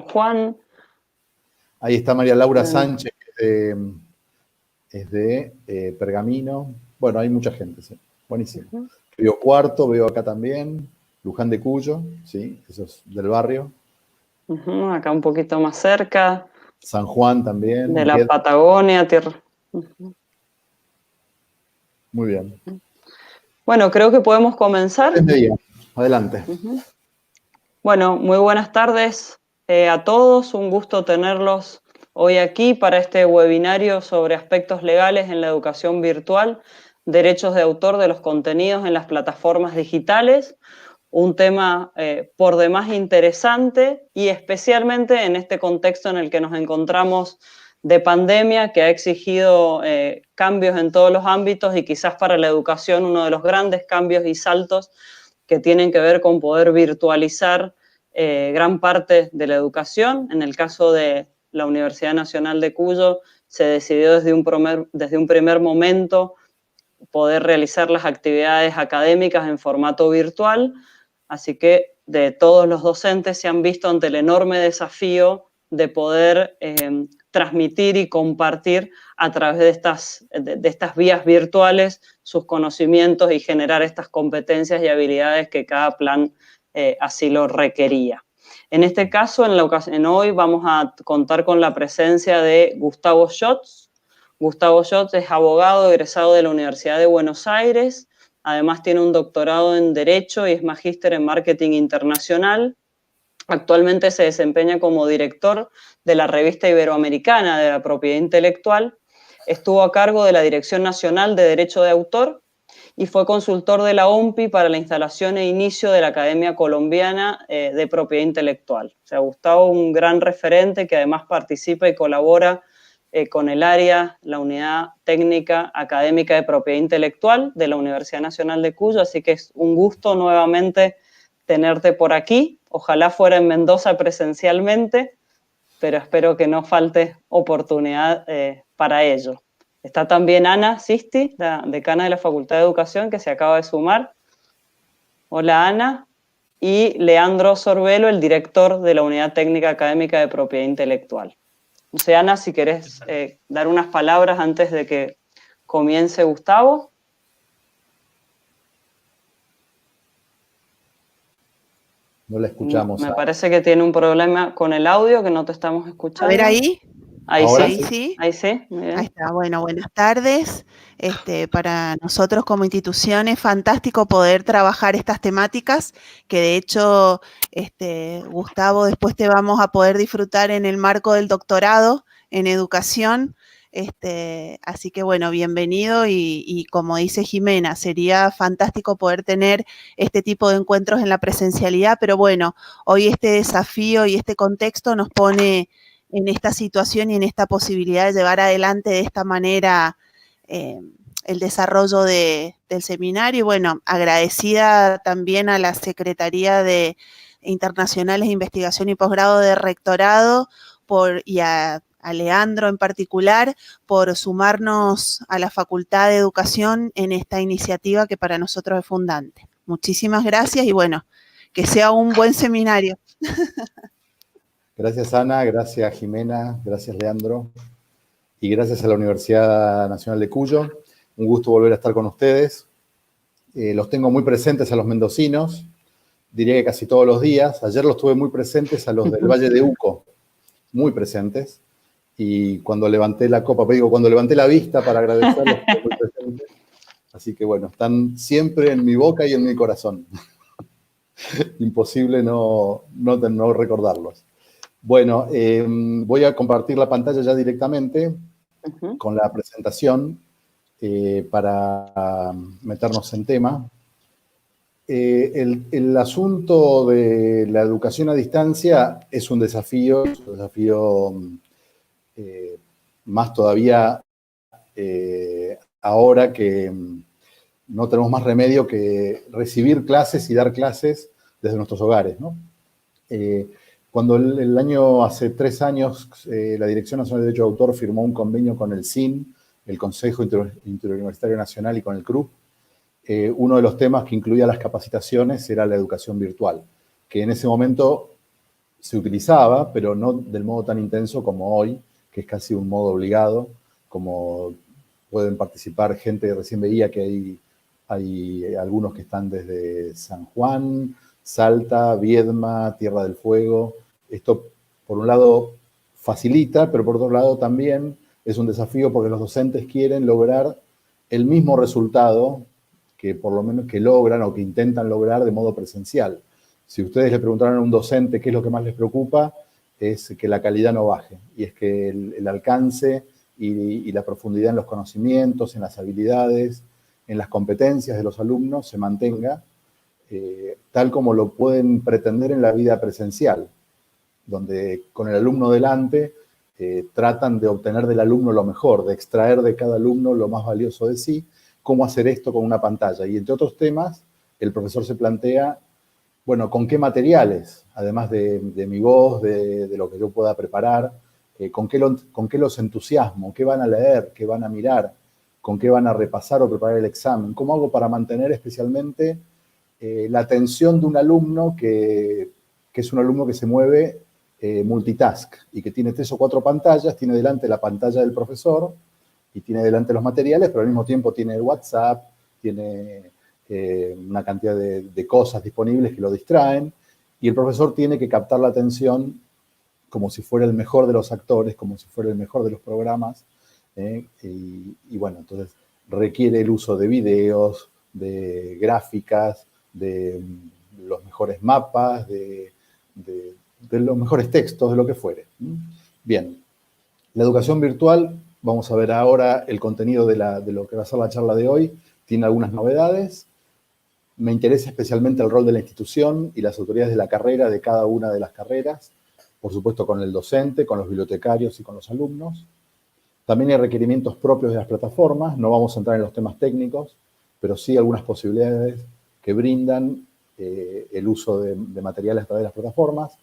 Juan. Ahí está María Laura Sánchez, que es de Pergamino. Bueno, hay mucha gente, sí. Buenísimo. Río Cuarto, veo acá también. Luján de Cuyo, sí, eso es del barrio. Acá un poquito más cerca. San Juan también. De la Patagonia, tierra. Muy bien. Bueno, creo que podemos comenzar. Adelante. Bueno, muy buenas tardes a todos. Un gusto tenerlos hoy aquí para este webinario sobre aspectos legales en la educación virtual, derechos de autor de los contenidos en las plataformas digitales. Un tema por demás interesante y especialmente en este contexto en el que nos encontramos de pandemia, que ha exigido cambios en todos los ámbitos y quizás para la educación uno de los grandes cambios y saltos que tienen que ver con poder virtualizar gran parte de la educación. En el caso de la Universidad Nacional de Cuyo se decidió desde un primer momento poder realizar las actividades académicas en formato virtual, así que de todos los docentes se han visto ante el enorme desafío de poder transmitir y compartir a través de estas vías virtuales sus conocimientos y generar estas competencias y habilidades que cada plan así lo requería. En este caso, en hoy vamos a contar con la presencia de Gustavo Scholz. Gustavo Scholz es abogado egresado de la Universidad de Buenos Aires. Además tiene un doctorado en Derecho y es magíster en Marketing Internacional. Actualmente se desempeña como director de la Revista Iberoamericana de la Propiedad Intelectual. Estuvo a cargo de la Dirección Nacional de Derecho de Autor y fue consultor de la OMPI para la instalación e inicio de la Academia Colombiana de Propiedad Intelectual. O sea, Gustavo, un gran referente que además participa y colabora con el área, la Unidad Técnica Académica de Propiedad Intelectual de la Universidad Nacional de Cuyo, así que es un gusto nuevamente tenerte por aquí. Ojalá fuera en Mendoza presencialmente, pero espero que no falte oportunidad para ello. Está también Ana Sisti, la decana de la Facultad de Educación, que se acaba de sumar. Hola, Ana. Y Leandro Sorbelo, el director de la Unidad Técnica Académica de Propiedad Intelectual. No sé, Ana, si querés dar unas palabras antes de que comience Gustavo. No la escuchamos. Me parece que tiene un problema con el audio, que no te estamos escuchando. A ver ahí. Ahí ¿Ahora? sí. Ahí sí. Muy bien. Ahí está. Bueno, buenas tardes. Para nosotros como institución es fantástico poder trabajar estas temáticas, que de hecho, Gustavo, después te vamos a poder disfrutar en el marco del doctorado en educación. Así que bueno, bienvenido y como dice Jimena, sería fantástico poder tener este tipo de encuentros en la presencialidad, pero bueno, hoy este desafío y este contexto nos pone en esta situación y en esta posibilidad de llevar adelante de esta manera el desarrollo del seminario. Y bueno, agradecida también a la Secretaría de Internacionales de Investigación y Posgrado de Rectorado y a Leandro en particular por sumarnos a la Facultad de Educación en esta iniciativa que para nosotros es fundante. Muchísimas gracias y bueno, que sea un buen seminario. Gracias, Ana, gracias, Jimena, gracias, Leandro, y gracias a la Universidad Nacional de Cuyo. Un gusto volver a estar con ustedes. Los tengo muy presentes a los mendocinos, diría que casi todos los días. Ayer los tuve muy presentes a los del Valle de Uco, muy presentes. Y cuando levanté la copa, cuando levanté la vista para agradecerlos, estuve muy presentes. Así que bueno, están siempre en mi boca y en mi corazón. Imposible no recordarlos. Bueno, voy a compartir la pantalla ya directamente con la presentación para meternos en tema. El asunto de la educación a distancia es un desafío más todavía ahora que no tenemos más remedio que recibir clases y dar clases desde nuestros hogares, ¿no? Cuando hace 3 años, la Dirección Nacional de Derecho de Autor firmó un convenio con el CIN, el Consejo Interuniversitario Nacional, y con el CRUB, uno de los temas que incluía las capacitaciones era la educación virtual, que en ese momento se utilizaba, pero no del modo tan intenso como hoy, que es casi un modo obligado, como pueden participar gente, recién veía que hay algunos que están desde San Juan, Salta, Viedma, Tierra del Fuego. Esto, por un lado, facilita, pero por otro lado también es un desafío porque los docentes quieren lograr el mismo resultado que por lo menos que logran o que intentan lograr de modo presencial. Si ustedes le preguntaran a un docente qué es lo que más les preocupa, es que la calidad no baje, y es que el alcance y la profundidad en los conocimientos, en las habilidades, en las competencias de los alumnos se mantenga tal como lo pueden pretender en la vida presencial, donde con el alumno delante tratan de obtener del alumno lo mejor, de extraer de cada alumno lo más valioso de sí, cómo hacer esto con una pantalla. Y entre otros temas, el profesor se plantea, bueno, ¿con qué materiales? Además de mi voz, de lo que yo pueda preparar, ¿con qué los entusiasmo? ¿Qué van a leer? ¿Qué van a mirar? ¿Con qué van a repasar o preparar el examen? ¿Cómo hago para mantener especialmente la atención de un alumno que es un alumno que se mueve multitask y que tiene 3 o 4 pantallas, tiene delante la pantalla del profesor y tiene delante los materiales, pero al mismo tiempo tiene el WhatsApp, tiene una cantidad de cosas disponibles que lo distraen, y el profesor tiene que captar la atención como si fuera el mejor de los actores, como si fuera el mejor de los programas, y bueno, entonces requiere el uso de videos, de gráficas, de los mejores mapas, de los mejores textos, de lo que fuere. Bien, la educación virtual, vamos a ver ahora el contenido de lo que va a ser la charla de hoy, tiene algunas novedades. Me interesa especialmente el rol de la institución y las autoridades de la carrera, de cada una de las carreras, por supuesto con el docente, con los bibliotecarios y con los alumnos. También hay requerimientos propios de las plataformas, no vamos a entrar en los temas técnicos, pero sí algunas posibilidades que brindan el uso de materiales a través de las plataformas.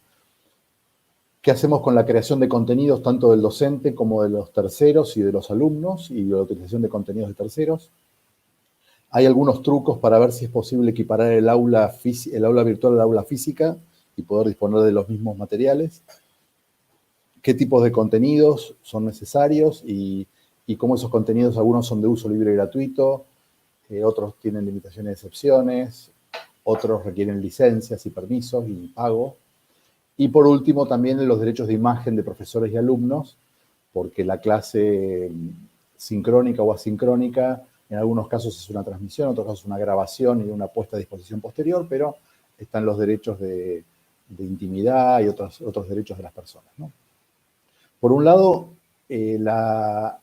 ¿Qué hacemos con la creación de contenidos tanto del docente como de los terceros y de los alumnos y la utilización de contenidos de terceros? Hay algunos trucos para ver si es posible equiparar el aula virtual al aula física y poder disponer de los mismos materiales. ¿Qué tipos de contenidos son necesarios y cómo esos contenidos, algunos son de uso libre y gratuito, otros tienen limitaciones y excepciones, otros requieren licencias y permisos y pago? Y por último, también los derechos de imagen de profesores y alumnos, porque la clase sincrónica o asincrónica, en algunos casos es una transmisión, en otros casos es una grabación y una puesta a disposición posterior, pero están los derechos de intimidad y otros derechos de las personas, ¿no? Por un lado, la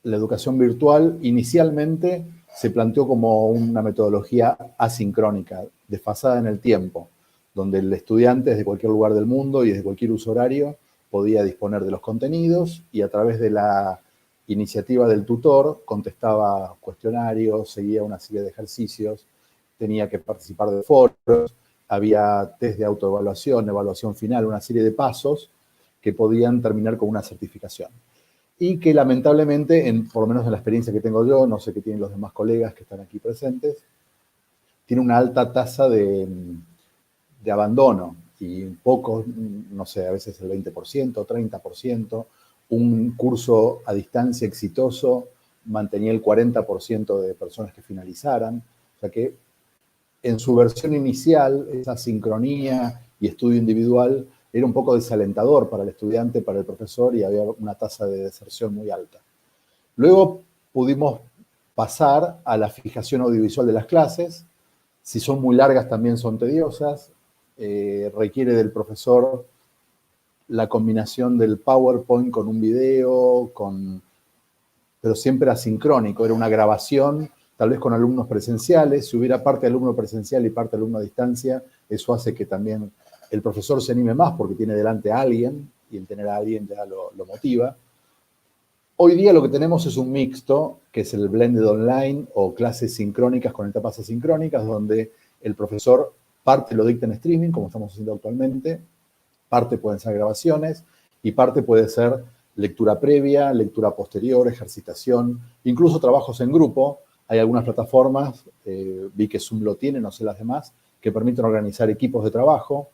educación virtual inicialmente se planteó como una metodología asincrónica, desfasada en el tiempo, donde el estudiante desde cualquier lugar del mundo y desde cualquier uso horario podía disponer de los contenidos y a través de la iniciativa del tutor contestaba cuestionarios, seguía una serie de ejercicios, tenía que participar de foros, había test de autoevaluación, evaluación final, una serie de pasos que podían terminar con una certificación. Y que lamentablemente, por lo menos en la experiencia que tengo yo, no sé qué tienen los demás colegas que están aquí presentes, tiene una alta tasa de abandono y poco, no sé, a veces el 20%, 30%, un curso a distancia exitoso mantenía el 40% de personas que finalizaran, o sea que en su versión inicial, esa sincronía y estudio individual era un poco desalentador para el estudiante, para el profesor, y había una tasa de deserción muy alta. Luego pudimos pasar a la fijación audiovisual de las clases. Si son muy largas también son tediosas. Requiere del profesor la combinación del PowerPoint con un video, pero siempre asincrónico. Era una grabación, tal vez con alumnos presenciales. Si hubiera parte de alumno presencial y parte de alumno a distancia, eso hace que también el profesor se anime más porque tiene delante a alguien y el tener a alguien ya lo motiva. Hoy día lo que tenemos es un mixto, que es el blended online o clases sincrónicas con etapas asincrónicas, donde el profesor parte lo dicta en streaming, como estamos haciendo actualmente, parte pueden ser grabaciones y parte puede ser lectura previa, lectura posterior, ejercitación, incluso trabajos en grupo. Hay algunas plataformas, vi que Zoom lo tiene, no sé las demás, que permiten organizar equipos de trabajo.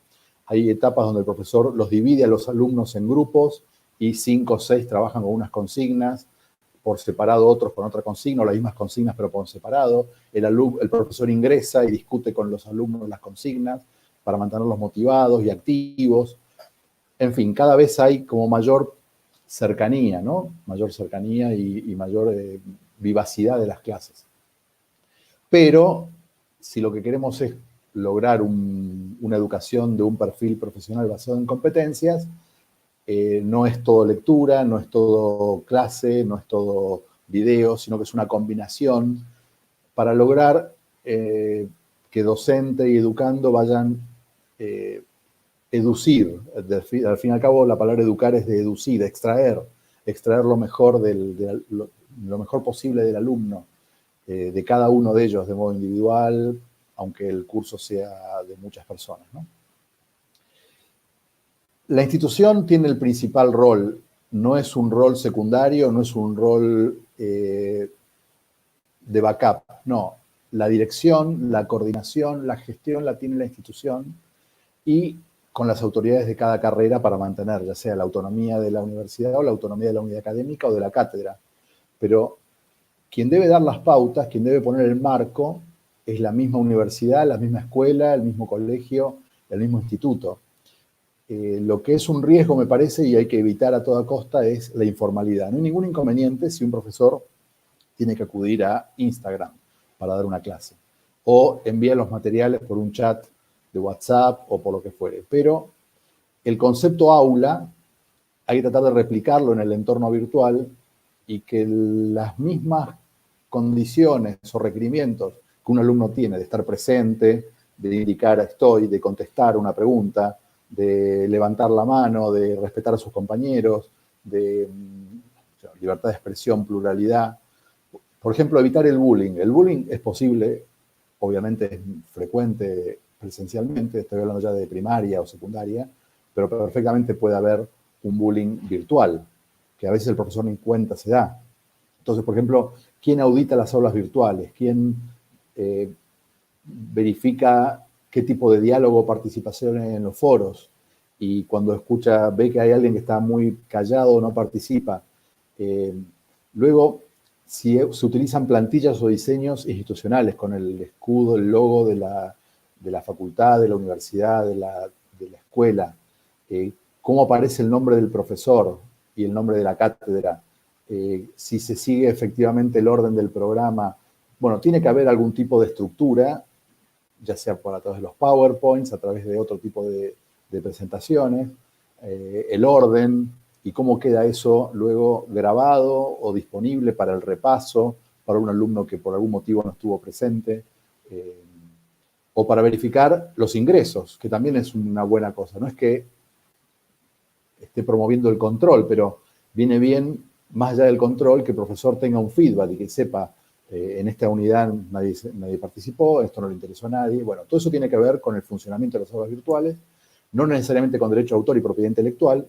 Hay etapas donde el profesor los divide a los alumnos en grupos y 5 o 6 trabajan con unas consignas, por separado otros con otra consigna, o las mismas consignas pero por separado. El profesor ingresa y discute con los alumnos las consignas para mantenerlos motivados y activos. En fin, cada vez hay como mayor cercanía, ¿no? Mayor cercanía y mayor vivacidad de las clases. Pero si lo que queremos es lograr una educación de un perfil profesional basado en competencias, no es todo lectura, no es todo clase, no es todo video, sino que es una combinación para lograr que docente y educando vayan educir. Al fin y al cabo, la palabra educar es de educir, extraer lo mejor, lo mejor posible del alumno, de cada uno de ellos de modo individual, aunque el curso sea de muchas personas, ¿no? La institución tiene el principal rol, no es un rol secundario, no es un rol de backup, no. La dirección, la coordinación, la gestión la tiene la institución y con las autoridades de cada carrera para mantener, ya sea la autonomía de la universidad o la autonomía de la unidad académica o de la cátedra. Pero quien debe dar las pautas, quien debe poner el marco, es la misma universidad, la misma escuela, el mismo colegio, el mismo instituto. Lo que es un riesgo, me parece, y hay que evitar a toda costa, es la informalidad. No hay ningún inconveniente si un profesor tiene que acudir a Instagram para dar una clase, o envía los materiales por un chat de WhatsApp o por lo que fuere. Pero el concepto aula hay que tratar de replicarlo en el entorno virtual y que las mismas condiciones o requerimientos que un alumno tiene de estar presente, de indicar estoy, de contestar una pregunta, de levantar la mano, de respetar a sus compañeros, de libertad de expresión, pluralidad. Por ejemplo, evitar el bullying. El bullying es posible, obviamente es frecuente presencialmente, estoy hablando ya de primaria o secundaria, pero perfectamente puede haber un bullying virtual, que a veces el profesor ni cuenta se da. Entonces, por ejemplo, ¿quién audita las aulas virtuales? ¿Quién verifica qué tipo de diálogo o participación hay en los foros? Y cuando ve que hay alguien que está muy callado o no participa. Luego, si se utilizan plantillas o diseños institucionales con el escudo, el logo de la facultad, de la universidad, de la escuela, cómo aparece el nombre del profesor y el nombre de la cátedra, si se sigue efectivamente el orden del programa. Bueno, tiene que haber algún tipo de estructura, ya sea a través de los PowerPoints, a través de otro tipo de presentaciones, el orden y cómo queda eso luego grabado o disponible para el repaso, para un alumno que por algún motivo no estuvo presente, o para verificar los ingresos, que también es una buena cosa. No es que esté promoviendo el control, pero viene bien, más allá del control, que el profesor tenga un feedback y que sepa, en esta unidad nadie participó, esto no le interesó a nadie. Bueno, todo eso tiene que ver con el funcionamiento de las aulas virtuales, no necesariamente con derecho de autor y propiedad intelectual,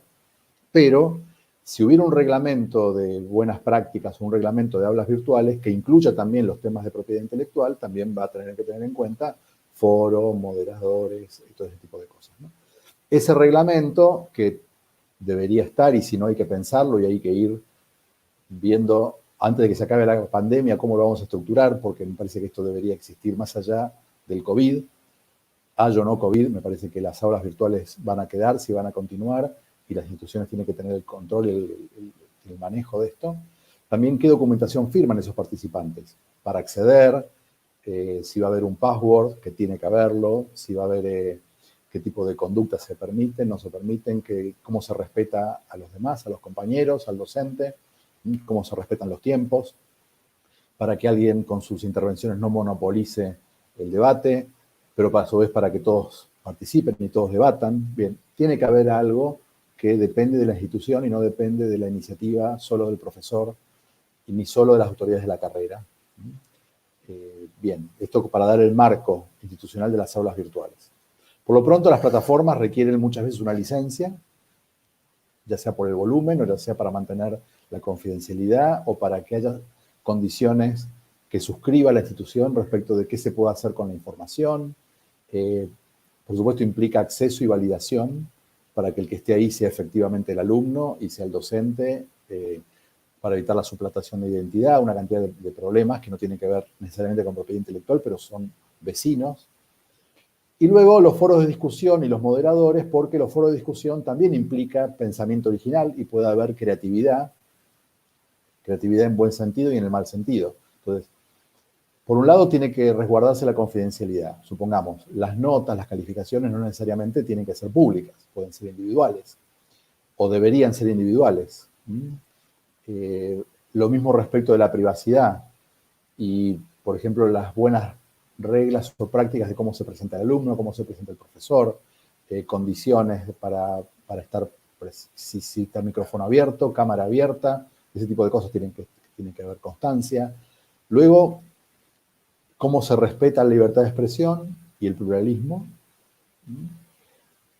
pero si hubiera un reglamento de buenas prácticas o un reglamento de aulas virtuales que incluya también los temas de propiedad intelectual, también va a tener que tener en cuenta foro, moderadores y todo ese tipo de cosas, ¿no? Ese reglamento que debería estar, y si no hay que pensarlo y hay que ir viendo antes de que se acabe la pandemia cómo lo vamos a estructurar, porque me parece que esto debería existir más allá del COVID. Haya o no COVID, me parece que las aulas virtuales van a quedarse y van a continuar, y las instituciones tienen que tener el control y el manejo de esto. También qué documentación firman esos participantes para acceder, si va a haber un password, que tiene que haberlo, si va a haber qué tipo de conductas se permiten, no se permiten, cómo se respeta a los demás, a los compañeros, al docente, cómo se respetan los tiempos, para que alguien con sus intervenciones no monopolice el debate, pero a su vez para que todos participen y todos debatan. Bien, tiene que haber algo que depende de la institución y no depende de la iniciativa solo del profesor y ni solo de las autoridades de la carrera. Bien, esto para dar el marco institucional de las aulas virtuales. Por lo pronto, las plataformas requieren muchas veces una licencia, ya sea por el volumen o ya sea para mantener la confidencialidad o para que haya condiciones que suscriba la institución respecto de qué se puede hacer con la información. Por supuesto, implica acceso y validación para que el que esté ahí sea efectivamente el alumno y sea el docente, para evitar la suplantación de identidad, una cantidad de problemas que no tienen que ver necesariamente con propiedad intelectual, pero son vecinos. Y luego los foros de discusión y los moderadores, porque los foros de discusión también implica pensamiento original y puede haber creatividad en buen sentido y en el mal sentido. Entonces, por un lado tiene que resguardarse la confidencialidad. Supongamos, las notas, las calificaciones no necesariamente tienen que ser públicas, pueden ser individuales, o deberían ser individuales. Lo mismo respecto de la privacidad y, por ejemplo, las buenas reglas o prácticas de cómo se presenta el alumno, cómo se presenta el profesor, condiciones para estar, si está el micrófono abierto, cámara abierta, ese tipo de cosas tienen que haber constancia. Luego, cómo se respeta la libertad de expresión y el pluralismo,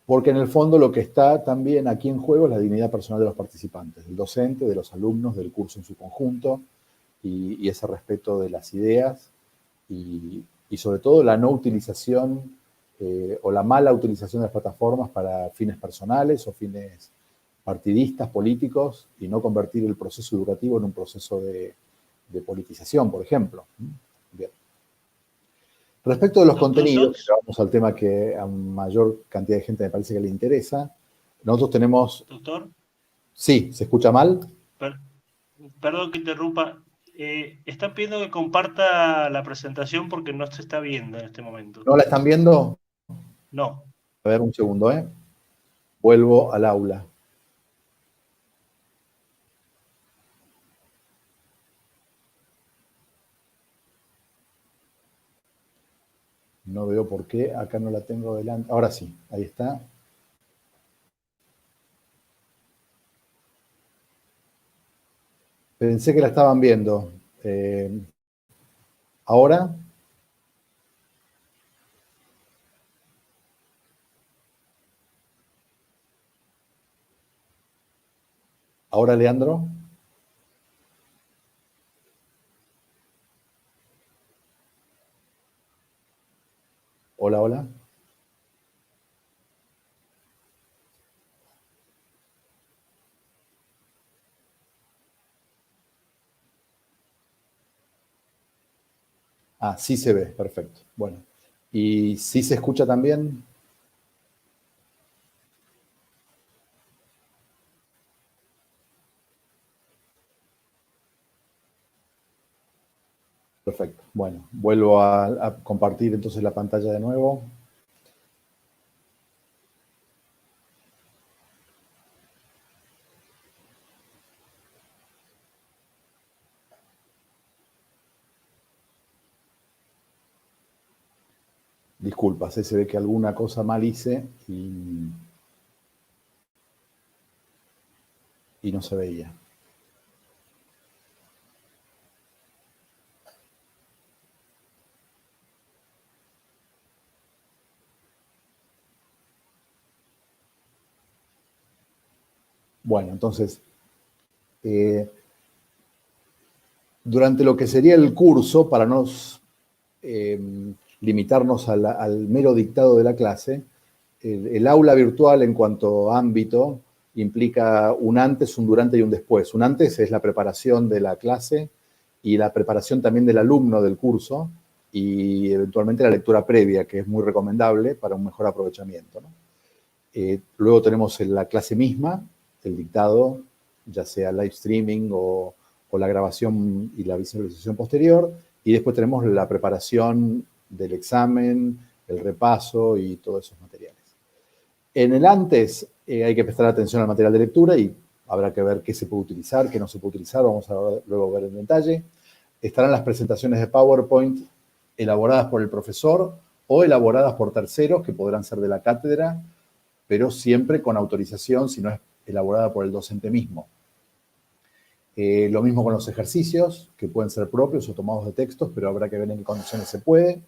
porque en el fondo lo que está también aquí en juego es la dignidad personal de los participantes, del docente, de los alumnos, del curso en su conjunto, y ese respeto de las ideas, y sobre todo la no utilización o la mala utilización de las plataformas para fines personales o fines partidistas, políticos, y no convertir el proceso educativo en un proceso de politización, por ejemplo. Bien. Respecto de los contenidos, vamos al tema que a mayor cantidad de gente me parece que le interesa. Nosotros tenemos... Doctor. Sí, ¿se escucha mal? Perdón que interrumpa. Están pidiendo que comparta la presentación porque no se está viendo en este momento. ¿No la están viendo? No. A ver, un segundo, ¿eh? Vuelvo al aula. No veo por qué, acá no la tengo delante. Ahora sí, ahí está. Pensé que la estaban viendo. ¿Ahora? ¿Ahora, Leandro? Hola, hola. Ah, sí se ve, perfecto. Bueno, ¿y sí se escucha también? Perfecto. Bueno, vuelvo a compartir entonces la pantalla de nuevo. Disculpas, se ve que alguna cosa mal hice y no se veía. Bueno, entonces, durante lo que sería el curso, para no limitarnos al mero dictado de la clase, el aula virtual en cuanto a ámbito implica un antes, un durante y un después. Un antes es la preparación de la clase y la preparación también del alumno del curso y eventualmente la lectura previa, que es muy recomendable para un mejor aprovechamiento, ¿no? Luego tenemos la clase misma, el dictado, ya sea live streaming o la grabación y la visualización posterior, y después tenemos la preparación del examen, el repaso y todos esos materiales. En el antes hay que prestar atención al material de lectura y habrá que ver qué se puede utilizar, qué no se puede utilizar, vamos a luego ver en detalle. Estarán las presentaciones de PowerPoint elaboradas por el profesor o elaboradas por terceros que podrán ser de la cátedra, pero siempre con autorización si no es elaborada por el docente mismo. Lo mismo con los ejercicios, que pueden ser propios o tomados de textos, pero habrá que ver en qué condiciones se puede.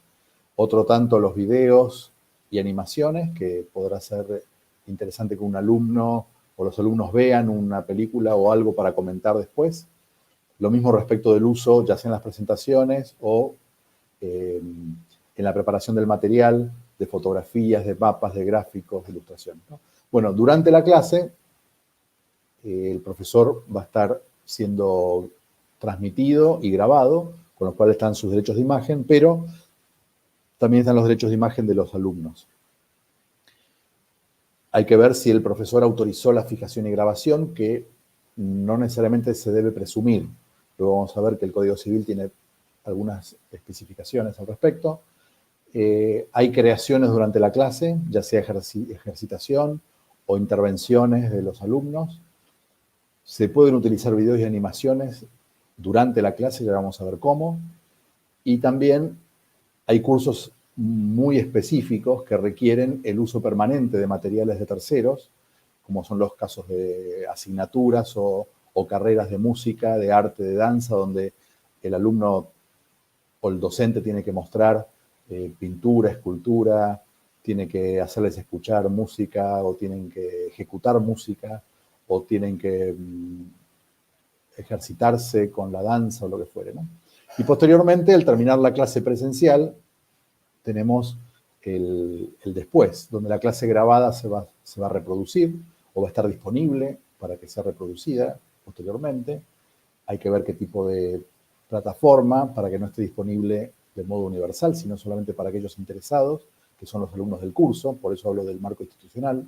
Otro tanto los videos y animaciones, que podrá ser interesante que un alumno o los alumnos vean una película o algo para comentar después. Lo mismo respecto del uso, ya sea en las presentaciones o en la preparación del material de fotografías, de mapas, de gráficos, de ilustraciones, ¿no? Bueno, durante la clase, el profesor va a estar siendo transmitido y grabado, con lo cual están sus derechos de imagen, pero también están los derechos de imagen de los alumnos. Hay que ver si el profesor autorizó la fijación y grabación, que no necesariamente se debe presumir. Luego vamos a ver que el Código Civil tiene algunas especificaciones al respecto. Hay creaciones durante la clase, ya sea ejercitación o intervenciones de los alumnos. Se pueden utilizar videos y animaciones durante la clase, ya vamos a ver cómo. Y también hay cursos muy específicos que requieren el uso permanente de materiales de terceros, como son los casos de asignaturas o carreras de música, de arte, de danza, donde el alumno o el docente tiene que mostrar pintura, escultura, tiene que hacerles escuchar música o tienen que ejecutar música o tienen que ejercitarse con la danza o lo que fuere, ¿no? Y posteriormente, al terminar la clase presencial, tenemos el después, donde la clase grabada se va a reproducir o va a estar disponible para que sea reproducida posteriormente. Hay que ver qué tipo de plataforma para que no esté disponible de modo universal, sino solamente para aquellos interesados, que son los alumnos del curso, por eso hablo del marco institucional.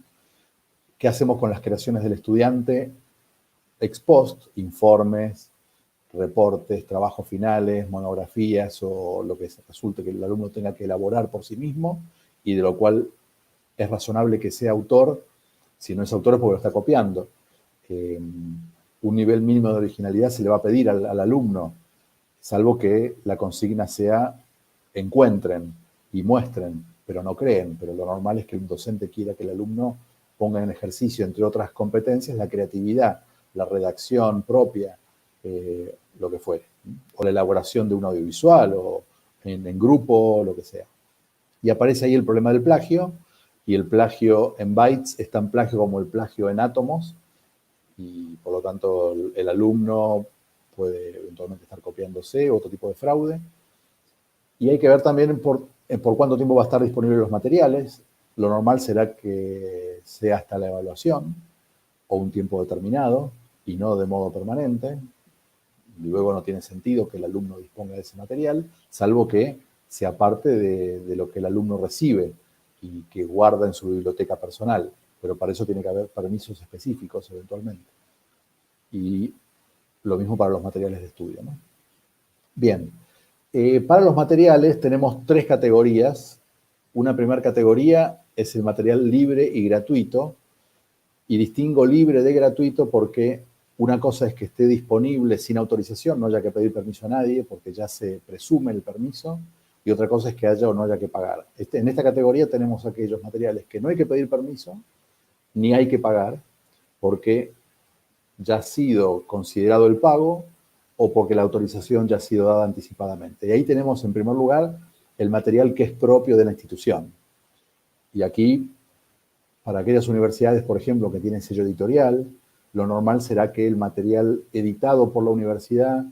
¿Qué hacemos con las creaciones del estudiante ex post? Informes, reportes, trabajos finales, monografías o lo que resulte que el alumno tenga que elaborar por sí mismo y de lo cual es razonable que sea autor. Si no es autor es porque lo está copiando. Un nivel mínimo de originalidad se le va a pedir al alumno, salvo que la consigna sea encuentren y muestren, pero no creen. Pero lo normal es que un docente quiera que el alumno ponga en ejercicio, entre otras competencias, la creatividad, la redacción propia, lo que fuere, o la elaboración de un audiovisual, o en grupo, lo que sea. Y aparece ahí el problema del plagio, y el plagio en bytes es tan plagio como el plagio en átomos, y por lo tanto el alumno puede eventualmente estar copiándose, otro tipo de fraude. Y hay que ver también por cuánto tiempo va a estar disponibles los materiales. Lo normal será que sea hasta la evaluación, o un tiempo determinado, y no de modo permanente. Luego no tiene sentido que el alumno disponga de ese material, salvo que sea parte de lo que el alumno recibe y que guarda en su biblioteca personal. Pero para eso tiene que haber permisos específicos eventualmente. Y lo mismo para los materiales de estudio, ¿no? Bien, para los materiales tenemos 3 categorías. Una primera categoría es el material libre y gratuito. Y distingo libre de gratuito porque una cosa es que esté disponible sin autorización, no haya que pedir permiso a nadie porque ya se presume el permiso, y otra cosa es que haya o no haya que pagar. En esta categoría tenemos aquellos materiales que no hay que pedir permiso ni hay que pagar porque ya ha sido considerado el pago o porque la autorización ya ha sido dada anticipadamente. Y ahí tenemos en primer lugar el material que es propio de la institución. Y aquí, para aquellas universidades, por ejemplo, que tienen sello editorial, lo normal será que el material editado por la universidad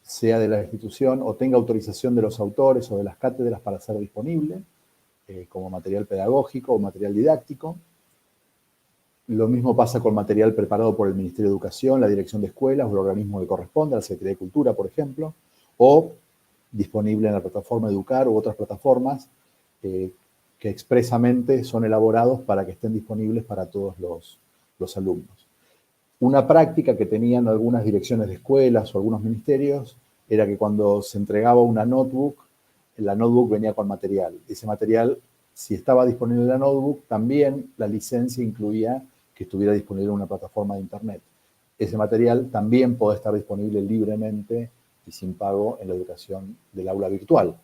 sea de la institución o tenga autorización de los autores o de las cátedras para ser disponible como material pedagógico o material didáctico. Lo mismo pasa con material preparado por el Ministerio de Educación, la Dirección de Escuelas o el organismo que corresponde, la Secretaría de Cultura, por ejemplo, o disponible en la plataforma Educar u otras plataformas que expresamente son elaborados para que estén disponibles para todos los alumnos. Una práctica que tenían algunas direcciones de escuelas o algunos ministerios era que cuando se entregaba una notebook, la notebook venía con material. Ese material, si estaba disponible en la notebook, también la licencia incluía que estuviera disponible en una plataforma de internet. Ese material también puede estar disponible libremente y sin pago en la educación del aula virtual.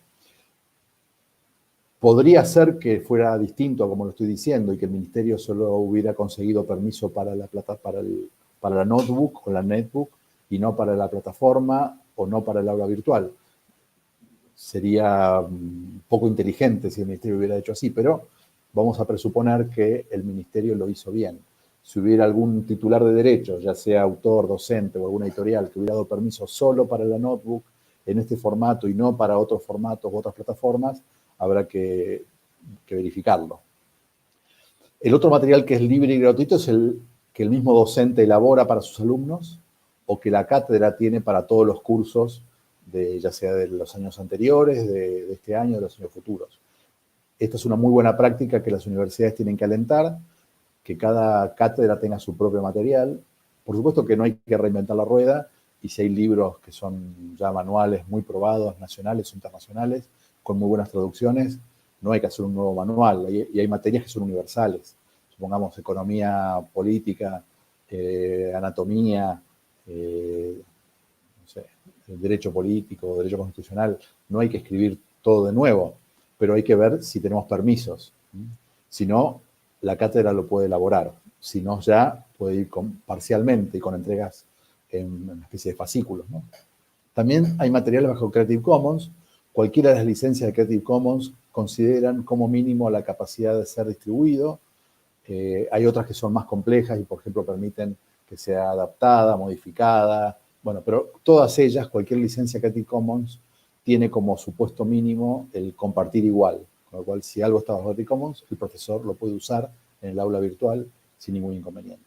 Podría ser que fuera distinto a como lo estoy diciendo y que el ministerio solo hubiera conseguido permiso para la notebook o la netbook y no para la plataforma o no para el aula virtual. Sería poco inteligente si el ministerio hubiera hecho así, pero vamos a presuponer que el ministerio lo hizo bien. Si hubiera algún titular de derechos, ya sea autor, docente o alguna editorial, que hubiera dado permiso solo para la notebook en este formato y no para otros formatos u otras plataformas, habrá que verificarlo. El otro material que es libre y gratuito es el que el mismo docente elabora para sus alumnos o que la cátedra tiene para todos los cursos, ya sea de los años anteriores, de este año, de los años futuros. Esta es una muy buena práctica que las universidades tienen que alentar, que cada cátedra tenga su propio material. Por supuesto que no hay que reinventar la rueda, y si hay libros que son ya manuales muy probados, nacionales o internacionales, con muy buenas traducciones, no hay que hacer un nuevo manual, y hay materias que son universales. Supongamos economía política, anatomía, no sé, derecho político, derecho constitucional. No hay que escribir todo de nuevo, pero hay que ver si tenemos permisos. Si no, la cátedra lo puede elaborar. Si no, ya puede ir parcialmente y con entregas en una especie de fascículos, ¿no? También hay materiales bajo Creative Commons. Cualquiera de las licencias de Creative Commons consideran como mínimo la capacidad de ser distribuido. Hay otras que son más complejas y, por ejemplo, permiten que sea adaptada, modificada. Bueno, pero todas ellas, cualquier licencia Creative Commons, tiene como supuesto mínimo el compartir igual. Con lo cual, si algo está bajo Creative Commons, el profesor lo puede usar en el aula virtual sin ningún inconveniente.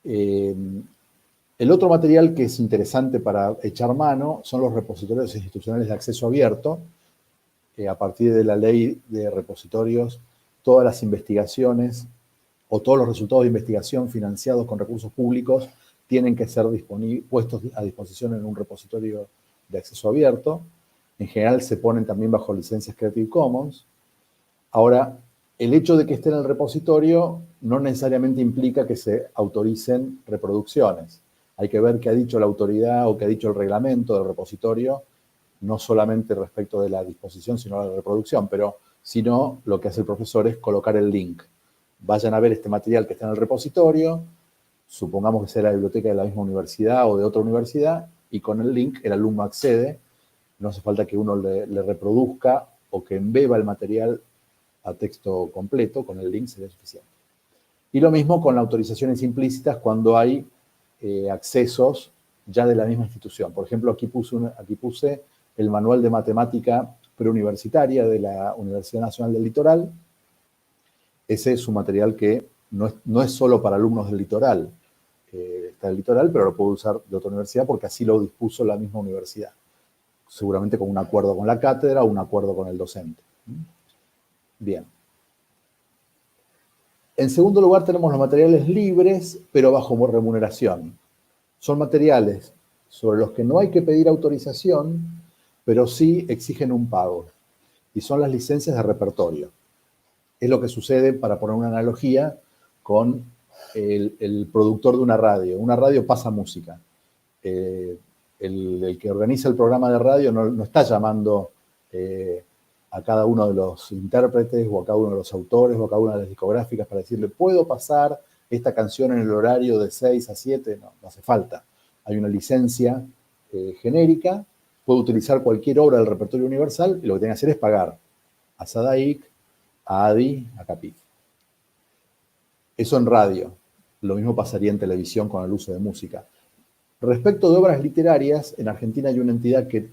El otro material que es interesante para echar mano son los repositorios institucionales de acceso abierto. A partir de la ley de repositorios, todas las investigaciones o todos los resultados de investigación financiados con recursos públicos tienen que ser puestos a disposición en un repositorio de acceso abierto. En general se ponen también bajo licencias Creative Commons. Ahora, el hecho de que esté en el repositorio no necesariamente implica que se autoricen reproducciones. Hay que ver qué ha dicho la autoridad o qué ha dicho el reglamento del repositorio, no solamente respecto de la disposición, sino de la reproducción, pero si no, lo que hace el profesor es colocar el link. Vayan a ver este material que está en el repositorio, supongamos que sea la biblioteca de la misma universidad o de otra universidad, y con el link el alumno accede. No hace falta que uno le reproduzca o que embeba el material a texto completo, con el link sería suficiente. Y lo mismo con las autorizaciones implícitas cuando hay accesos ya de la misma institución. Por ejemplo, aquí puse el manual de matemática preuniversitaria de la Universidad Nacional del Litoral. Ese es un material que no es solo para alumnos del litoral. Está el litoral, pero lo puedo usar de otra universidad porque así lo dispuso la misma universidad. Seguramente con un acuerdo con la cátedra o un acuerdo con el docente. Bien. En segundo lugar tenemos los materiales libres, pero bajo remuneración. Son materiales sobre los que no hay que pedir autorización, pero sí exigen un pago. Y son las licencias de repertorio. Es lo que sucede, para poner una analogía, con el productor de una radio. Una radio pasa música. El que organiza el programa de radio no está llamando a cada uno de los intérpretes o a cada uno de los autores o a cada una de las discográficas para decirle, ¿puedo pasar esta canción en el horario de 6 a 7? No hace falta. Hay una licencia genérica, puedo utilizar cualquier obra del repertorio universal y lo que tiene que hacer es pagar a SADAIC, a ADI, a CAPIF. Eso en radio. Lo mismo pasaría en televisión con el uso de música. Respecto de obras literarias, en Argentina hay una entidad que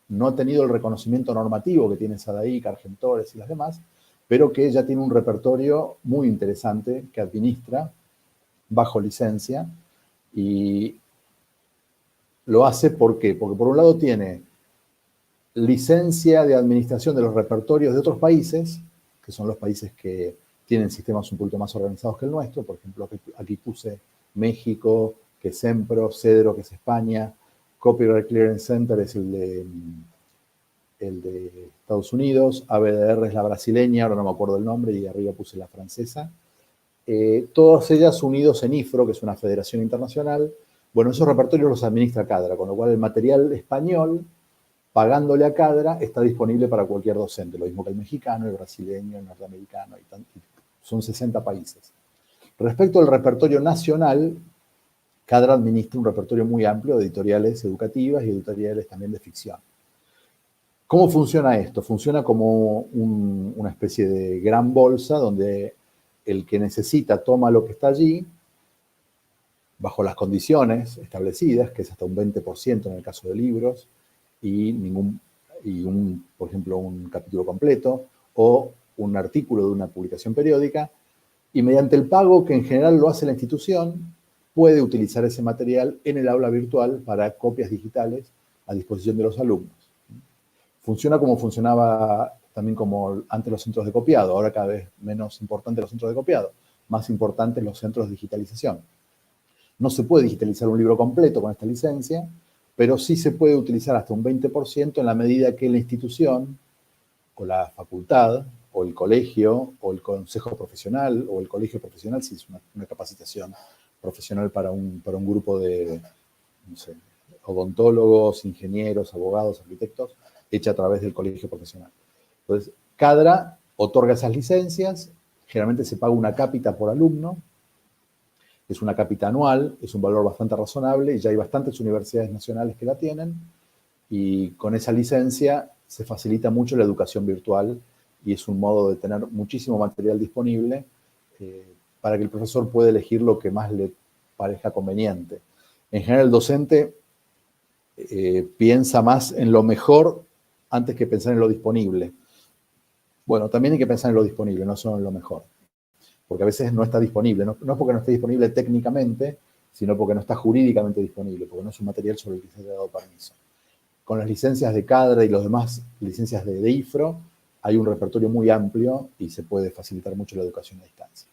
no ha tenido el reconocimiento normativo que tiene SADAIC, Argentores y las demás, pero que ya tiene un repertorio muy interesante que administra bajo licencia y lo hace ¿por qué? Porque por un lado tiene licencia de administración de los repertorios de otros países, que son los países que tienen sistemas un poquito más organizados que el nuestro. Por ejemplo, aquí puse México, que es Sempro, Cedro, que es España, Copyright Clearance Center es el de Estados Unidos, ABDR es la brasileña, ahora no me acuerdo el nombre, y arriba puse la francesa. Todas ellas unidos en IFRO, que es una federación internacional. Bueno, esos repertorios los administra Cadra, con lo cual el material español, pagándole a Cadra, está disponible para cualquier docente, lo mismo que el mexicano, el brasileño, el norteamericano, son 60 países. Respecto al repertorio nacional, Cadra administra un repertorio muy amplio de editoriales educativas y editoriales también de ficción. ¿Cómo funciona esto? Funciona como una especie de gran bolsa donde el que necesita toma lo que está allí, bajo las condiciones establecidas, que es hasta un 20% en el caso de libros, y ningún y por ejemplo, un capítulo completo o un artículo de una publicación periódica, y mediante el pago, que en general lo hace la institución, puede utilizar ese material en el aula virtual para copias digitales a disposición de los alumnos. Funciona como funcionaba también como antes los centros de copiado, ahora cada vez menos importantes los centros de copiado, más importantes los centros de digitalización. No se puede digitalizar un libro completo con esta licencia, pero sí se puede utilizar hasta un 20% en la medida que la institución o la facultad o el colegio o el consejo profesional o el colegio profesional, si es una capacitación profesional para un grupo de, no sé, odontólogos, ingenieros, abogados, arquitectos, hecha a través del colegio profesional. Entonces, CADRA otorga esas licencias, generalmente se paga una cápita por alumno, es una cápita anual, es un valor bastante razonable, y ya hay bastantes universidades nacionales que la tienen, y con esa licencia se facilita mucho la educación virtual, y es un modo de tener muchísimo material disponible para que el profesor pueda elegir lo que más le parezca conveniente. En general, el docente piensa más en lo mejor antes que pensar en lo disponible. Bueno, también hay que pensar en lo disponible, no solo en lo mejor. Porque a veces no está disponible, no es porque no esté disponible técnicamente, sino porque no está jurídicamente disponible, porque no es un material sobre el que se haya dado permiso. Con las licencias de CADRA y las demás licencias de IFRO, hay un repertorio muy amplio y se puede facilitar mucho la educación a distancia.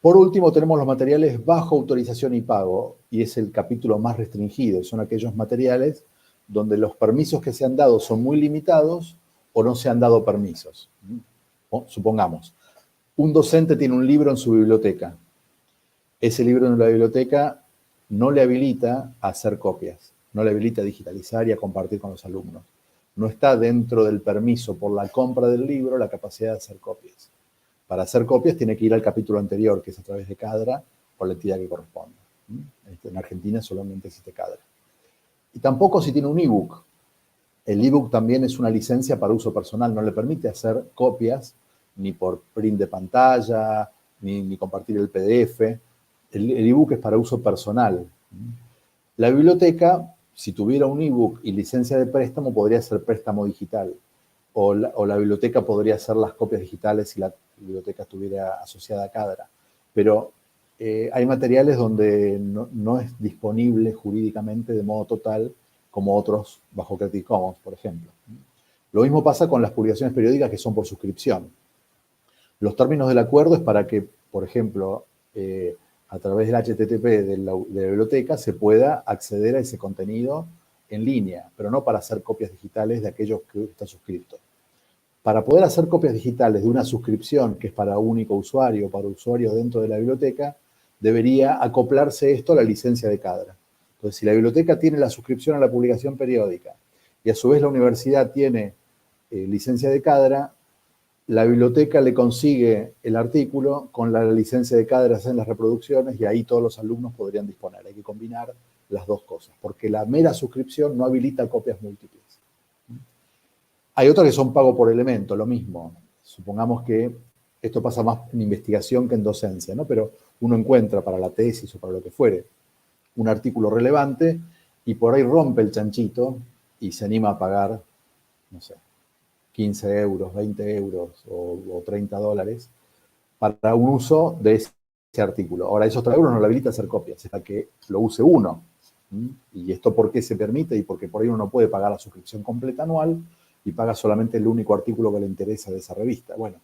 Por último, tenemos los materiales bajo autorización y pago, y es el capítulo más restringido. Son aquellos materiales donde los permisos que se han dado son muy limitados o no se han dado permisos. Supongamos, un docente tiene un libro en su biblioteca. Ese libro en la biblioteca no le habilita a hacer copias, no le habilita a digitalizar y a compartir con los alumnos. No está dentro del permiso por la compra del libro la capacidad de hacer copias. Para hacer copias tiene que ir al capítulo anterior, que es a través de CADRA, o la entidad que corresponda. En Argentina solamente existe CADRA. Y tampoco si tiene un ebook. El ebook también es una licencia para uso personal, no le permite hacer copias ni por print de pantalla, ni compartir el PDF. El ebook es para uso personal. La biblioteca, si tuviera un ebook y licencia de préstamo, podría hacer préstamo digital. O la biblioteca podría hacer las copias digitales si la biblioteca estuviera asociada a CADRA. Pero hay materiales donde no es disponible jurídicamente de modo total, como otros bajo Creative Commons, por ejemplo. Lo mismo pasa con las publicaciones periódicas que son por suscripción. Los términos del acuerdo es para que, por ejemplo, a través del HTTP de la biblioteca se pueda acceder a ese contenido en línea, pero no para hacer copias digitales de aquellos que están suscritos. Para poder hacer copias digitales de una suscripción que es para un único usuario, para usuarios dentro de la biblioteca, debería acoplarse esto a la licencia de CADRA. Entonces, si la biblioteca tiene la suscripción a la publicación periódica y a su vez la universidad tiene licencia de CADRA, la biblioteca le consigue el artículo con la licencia de CADRA en las reproducciones y ahí todos los alumnos podrían disponer. Hay que combinar las dos cosas, porque la mera suscripción no habilita copias múltiples. Hay otras que son pago por elemento, lo mismo. Supongamos que esto pasa más en investigación que en docencia, ¿no? Pero uno encuentra para la tesis o para lo que fuere un artículo relevante y por ahí rompe el chanchito y se anima a pagar, no sé, 15 euros, 20 euros o 30 dólares para un uso de ese artículo. Ahora, esos 30 euros no le habilita a hacer copias, hasta que lo use uno. ¿Y esto por qué se permite? Y porque por ahí uno no puede pagar la suscripción completa anual y paga solamente el único artículo que le interesa de esa revista. Bueno,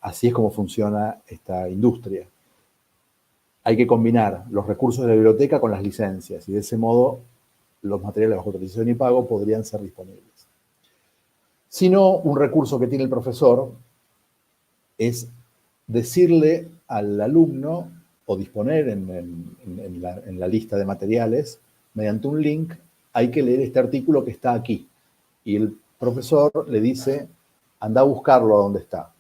así es como funciona esta industria. Hay que combinar los recursos de la biblioteca con las licencias y de ese modo los materiales bajo autorización y pago podrían ser disponibles. Si no, un recurso que tiene el profesor es decirle al alumno o disponer en la lista de materiales, mediante un link, hay que leer este artículo que está aquí. Y el profesor le dice, anda a buscarlo a donde está.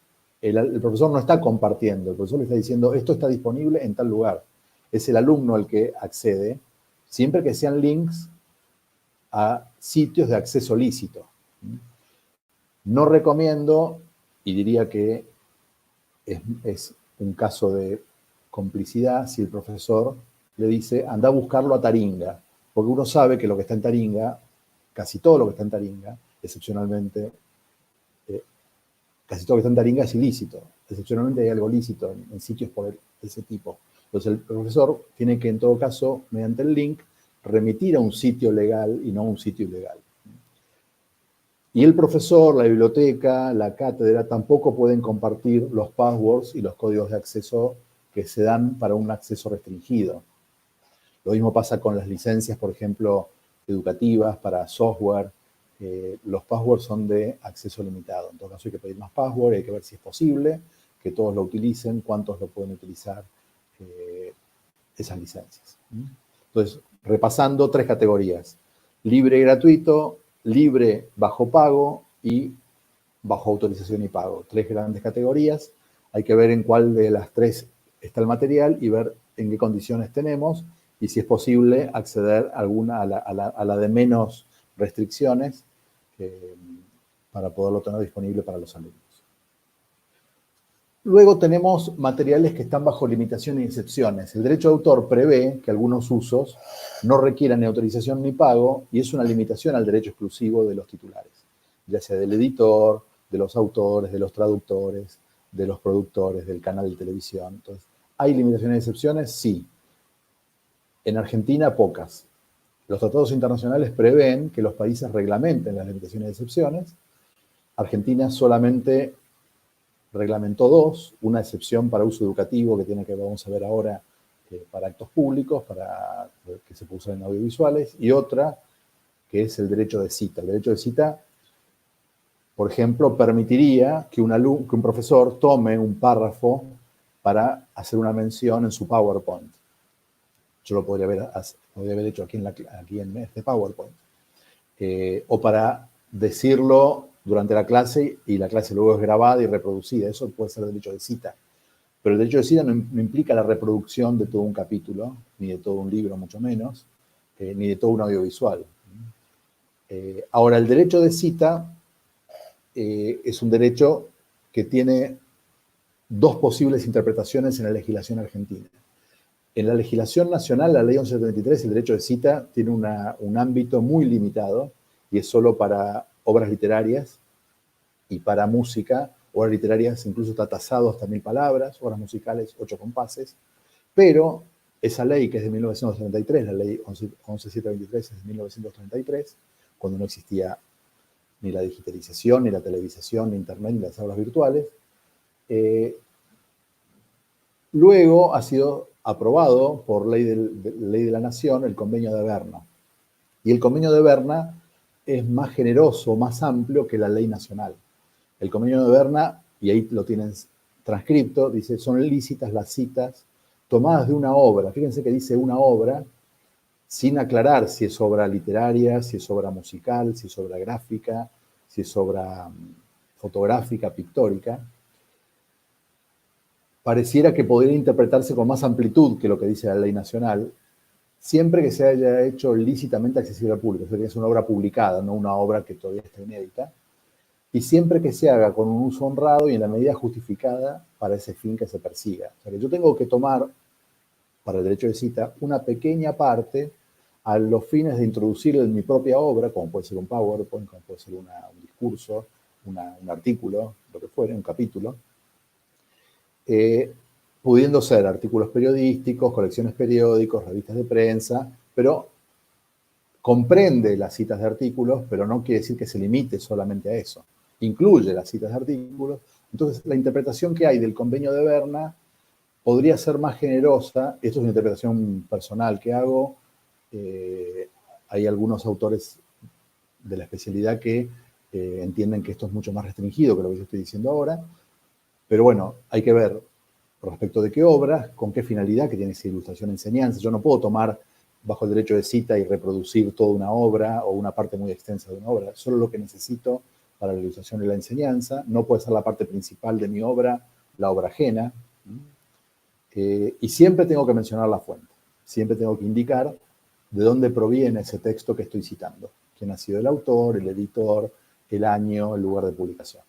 El profesor no está compartiendo, el profesor le está diciendo, esto está disponible en tal lugar. Es el alumno el que accede, siempre que sean links a sitios de acceso lícito. No recomiendo, y diría que es un caso de complicidad, si el profesor le dice, anda a buscarlo a Taringa, porque uno sabe que lo que está en Taringa, casi todo lo que está en Taringa, excepcionalmente, casi todo lo que está en Taringa es ilícito. Excepcionalmente hay algo lícito en sitios de ese tipo. Entonces el profesor tiene que, en todo caso, mediante el link, remitir a un sitio legal y no a un sitio ilegal. Y el profesor, la biblioteca, la cátedra tampoco pueden compartir los passwords y los códigos de acceso que se dan para un acceso restringido. Lo mismo pasa con las licencias, por ejemplo, educativas para software. Los passwords son de acceso limitado. En todo caso hay que pedir más password, hay que ver si es posible que todos lo utilicen, cuántos lo pueden utilizar esas licencias. Entonces, repasando 3 categorías: libre y gratuito, libre bajo pago y bajo autorización y pago. 3 grandes categorías. Hay que ver en cuál de las 3 está el material y ver en qué condiciones tenemos y si es posible acceder a la de menos restricciones para poderlo tener disponible para los alumnos. Luego tenemos materiales que están bajo limitaciones y excepciones. El derecho de autor prevé que algunos usos no requieran ni autorización ni pago y es una limitación al derecho exclusivo de los titulares, ya sea del editor, de los autores, de los traductores, de los productores, del canal de televisión. Entonces, ¿hay limitaciones y excepciones? Sí. En Argentina, pocas. Los tratados internacionales prevén que los países reglamenten las limitaciones y excepciones. Argentina solamente reglamentó 2, una excepción para uso educativo que tiene que, vamos a ver ahora, para actos públicos, para que se puede usar en audiovisuales, y otra que es el derecho de cita. El derecho de cita, por ejemplo, permitiría que un profesor tome un párrafo para hacer una mención en su PowerPoint. Yo lo podría haber hecho aquí en este PowerPoint. O para decirlo durante la clase y la clase luego es grabada y reproducida. Eso puede ser derecho de cita. Pero el derecho de cita no implica la reproducción de todo un capítulo, ni de todo un libro, mucho menos, ni de todo un audiovisual. Ahora, el derecho de cita es un derecho que tiene 2 posibles interpretaciones en la legislación argentina. En la legislación nacional, la ley 1173, el derecho de cita tiene un ámbito muy limitado y es solo para obras literarias y para música. Obras literarias incluso está tasado hasta 1000 palabras, obras musicales 8 compases, pero esa ley que es de 1933, la ley 11723 es de 1933, cuando no existía ni la digitalización, ni la televisación, ni internet, ni las aulas virtuales. Luego ha sido aprobado por ley de la Nación el Convenio de Berna. Y el Convenio de Berna es más generoso, más amplio que la ley nacional. El Convenio de Berna, y ahí lo tienen transcripto, dice, son lícitas las citas tomadas de una obra. Fíjense que dice una obra, sin aclarar si es obra literaria, si es obra musical, si es obra gráfica, si es obra fotográfica, pictórica. Pareciera que podría interpretarse con más amplitud que lo que dice la ley nacional, siempre que se haya hecho lícitamente accesible al público, o sea, que es una obra publicada, no una obra que todavía está inédita, y siempre que se haga con un uso honrado y en la medida justificada para ese fin que se persiga. O sea, que yo tengo que tomar, para el derecho de cita, una pequeña parte a los fines de introducir en mi propia obra, como puede ser un PowerPoint, como puede ser un discurso, un artículo, lo que fuere, un capítulo, pudiendo ser artículos periodísticos, colecciones periódicos, revistas de prensa, pero comprende las citas de artículos, pero no quiere decir que se limite solamente a eso. Incluye las citas de artículos. Entonces, la interpretación que hay del Convenio de Berna podría ser más generosa. Esto es una interpretación personal que hago. Hay algunos autores de la especialidad que entienden que esto es mucho más restringido que lo que yo estoy diciendo ahora. Pero bueno, hay que ver respecto de qué obras, con qué finalidad, que tiene esa ilustración enseñanza. Yo no puedo tomar bajo el derecho de cita y reproducir toda una obra o una parte muy extensa de una obra, solo lo que necesito para la ilustración y la enseñanza. No puede ser la parte principal de mi obra, la obra ajena. Y siempre tengo que mencionar la fuente. Siempre tengo que indicar de dónde proviene ese texto que estoy citando. Quién ha sido el autor, el editor, el año, el lugar de publicación.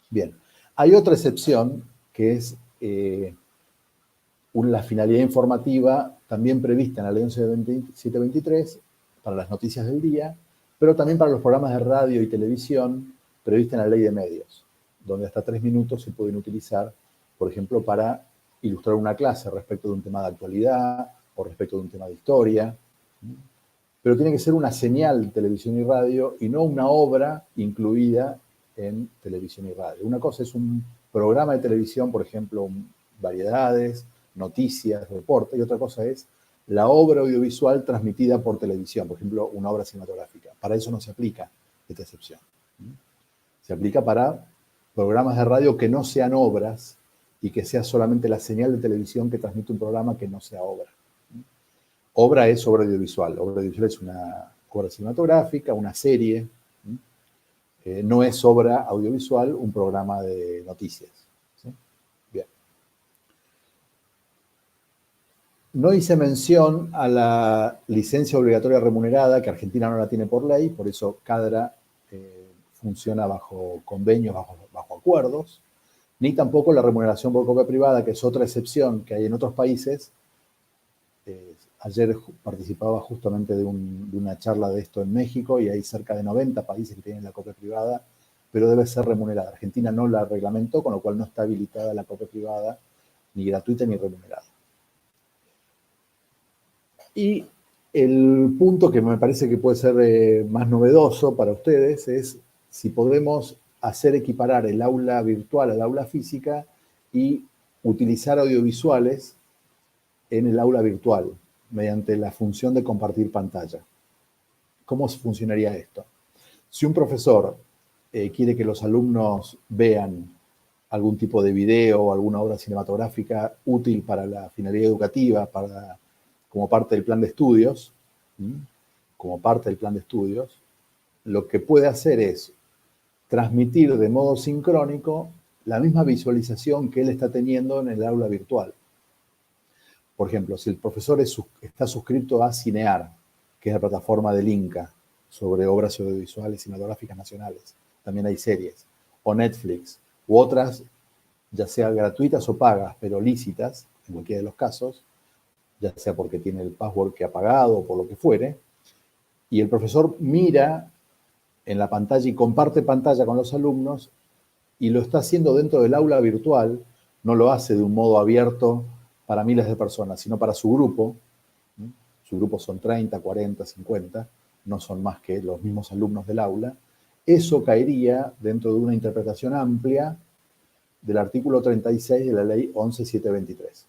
Bien. Hay otra excepción que es la finalidad informativa también prevista en la ley 11.723 para las noticias del día, pero también para los programas de radio y televisión prevista en la ley de medios, donde hasta 3 minutos se pueden utilizar, por ejemplo, para ilustrar una clase respecto de un tema de actualidad o respecto de un tema de historia. Pero tiene que ser una señal de televisión y radio y no una obra incluida en televisión y radio. Una cosa es un programa de televisión, por ejemplo, variedades, noticias, deporte, y otra cosa es la obra audiovisual transmitida por televisión, por ejemplo, una obra cinematográfica. Para eso no se aplica esta excepción. Se aplica para programas de radio que no sean obras y que sea solamente la señal de televisión que transmite un programa que no sea obra. Obra es obra audiovisual. Obra audiovisual es una obra cinematográfica, una serie. No es obra audiovisual un programa de noticias. ¿Sí? Bien. No hice mención a la licencia obligatoria remunerada, que Argentina no la tiene por ley, por eso CADRA funciona bajo convenios, bajo acuerdos, ni tampoco la remuneración por copia privada, que es otra excepción que hay en otros países. Ayer participaba justamente de una charla de esto en México y hay cerca de 90 países que tienen la copia privada, pero debe ser remunerada. Argentina no la reglamentó, con lo cual no está habilitada la copia privada, ni gratuita ni remunerada. Y el punto que me parece que puede ser más novedoso para ustedes es si podemos hacer equiparar el aula virtual al aula física y utilizar audiovisuales en el aula virtual mediante la función de compartir pantalla. ¿Cómo funcionaría esto? Si un profesor quiere que los alumnos vean algún tipo de video o alguna obra cinematográfica útil para la finalidad educativa, como parte del plan de estudios, lo que puede hacer es transmitir de modo sincrónico la misma visualización que él está teniendo en el aula virtual. Por ejemplo, si el profesor está suscrito a Cinear, que es la plataforma del Inca sobre obras audiovisuales cinematográficas nacionales, también hay series, o Netflix, u otras, ya sea gratuitas o pagas, pero lícitas, en cualquiera de los casos, ya sea porque tiene el password que ha pagado o por lo que fuere, y el profesor mira en la pantalla y comparte pantalla con los alumnos y lo está haciendo dentro del aula virtual, no lo hace de un modo abierto para miles de personas, sino para su grupo. Su grupo son 30, 40, 50, no son más que los mismos alumnos del aula. Eso caería dentro de una interpretación amplia del artículo 36 de la ley 11.723.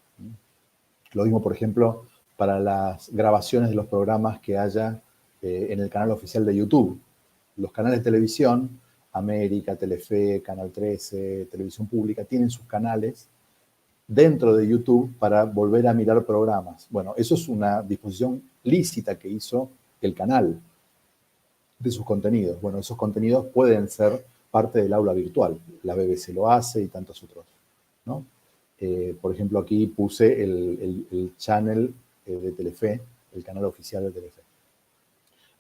Lo mismo, por ejemplo, para las grabaciones de los programas que haya en el canal oficial de YouTube. Los canales de televisión, América, Telefe, Canal 13, Televisión Pública, tienen sus canales dentro de YouTube para volver a mirar programas. Bueno, eso es una disposición lícita que hizo el canal de sus contenidos. Bueno, esos contenidos pueden ser parte del aula virtual. La BBC lo hace y tantos otros, ¿no? Por ejemplo, aquí puse el channel de Telefe, el canal oficial de Telefe.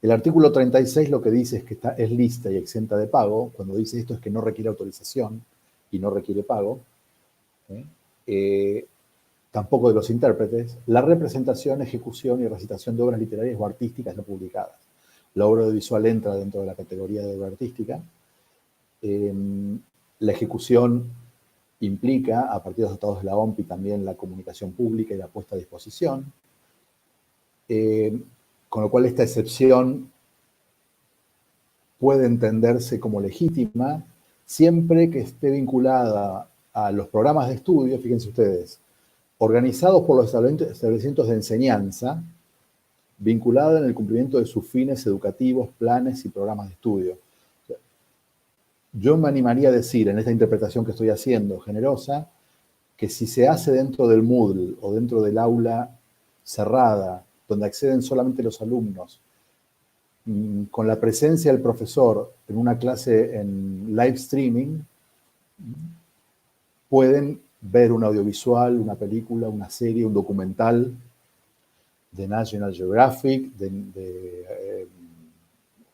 El artículo 36 lo que dice es que es lista y exenta de pago. Cuando dice esto es que no requiere autorización y no requiere pago. Tampoco de los intérpretes, la representación, ejecución y recitación de obras literarias o artísticas no publicadas. La obra audiovisual entra dentro de la categoría de obra artística. La ejecución implica, a partir de los tratados de la OMPI, también la comunicación pública y la puesta a disposición. Con lo cual esta excepción puede entenderse como legítima siempre que esté vinculada a los programas de estudio, fíjense ustedes, organizados por los establecimientos de enseñanza, vinculada en el cumplimiento de sus fines educativos, planes y programas de estudio. Yo me animaría a decir, en esta interpretación que estoy haciendo, generosa, que si se hace dentro del Moodle o dentro del aula cerrada, donde acceden solamente los alumnos, con la presencia del profesor en una clase en live streaming, pueden ver un audiovisual, una película, una serie, un documental de National Geographic, de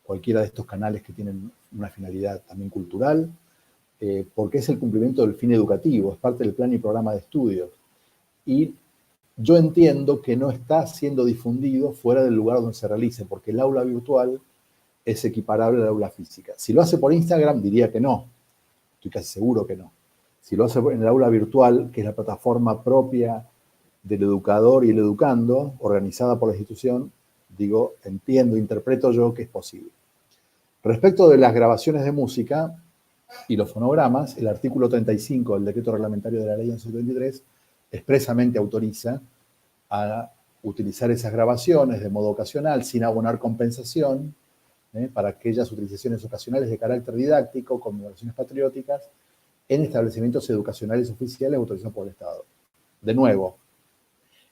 cualquiera de estos canales que tienen una finalidad también cultural, porque es el cumplimiento del fin educativo, es parte del plan y programa de estudios. Y yo entiendo que no está siendo difundido fuera del lugar donde se realice, porque el aula virtual es equiparable al aula física. Si lo hace por Instagram, diría que no. Estoy casi seguro que no. Si lo hace en el aula virtual, que es la plataforma propia del educador y el educando, organizada por la institución, digo, entiendo, interpreto yo que es posible. Respecto de las grabaciones de música y los fonogramas, el artículo 35 del decreto reglamentario de la ley 1123 expresamente autoriza a utilizar esas grabaciones de modo ocasional, sin abonar compensación, para aquellas utilizaciones ocasionales de carácter didáctico, conmemoraciones patrióticas, en establecimientos educacionales oficiales autorizados por el Estado. De nuevo,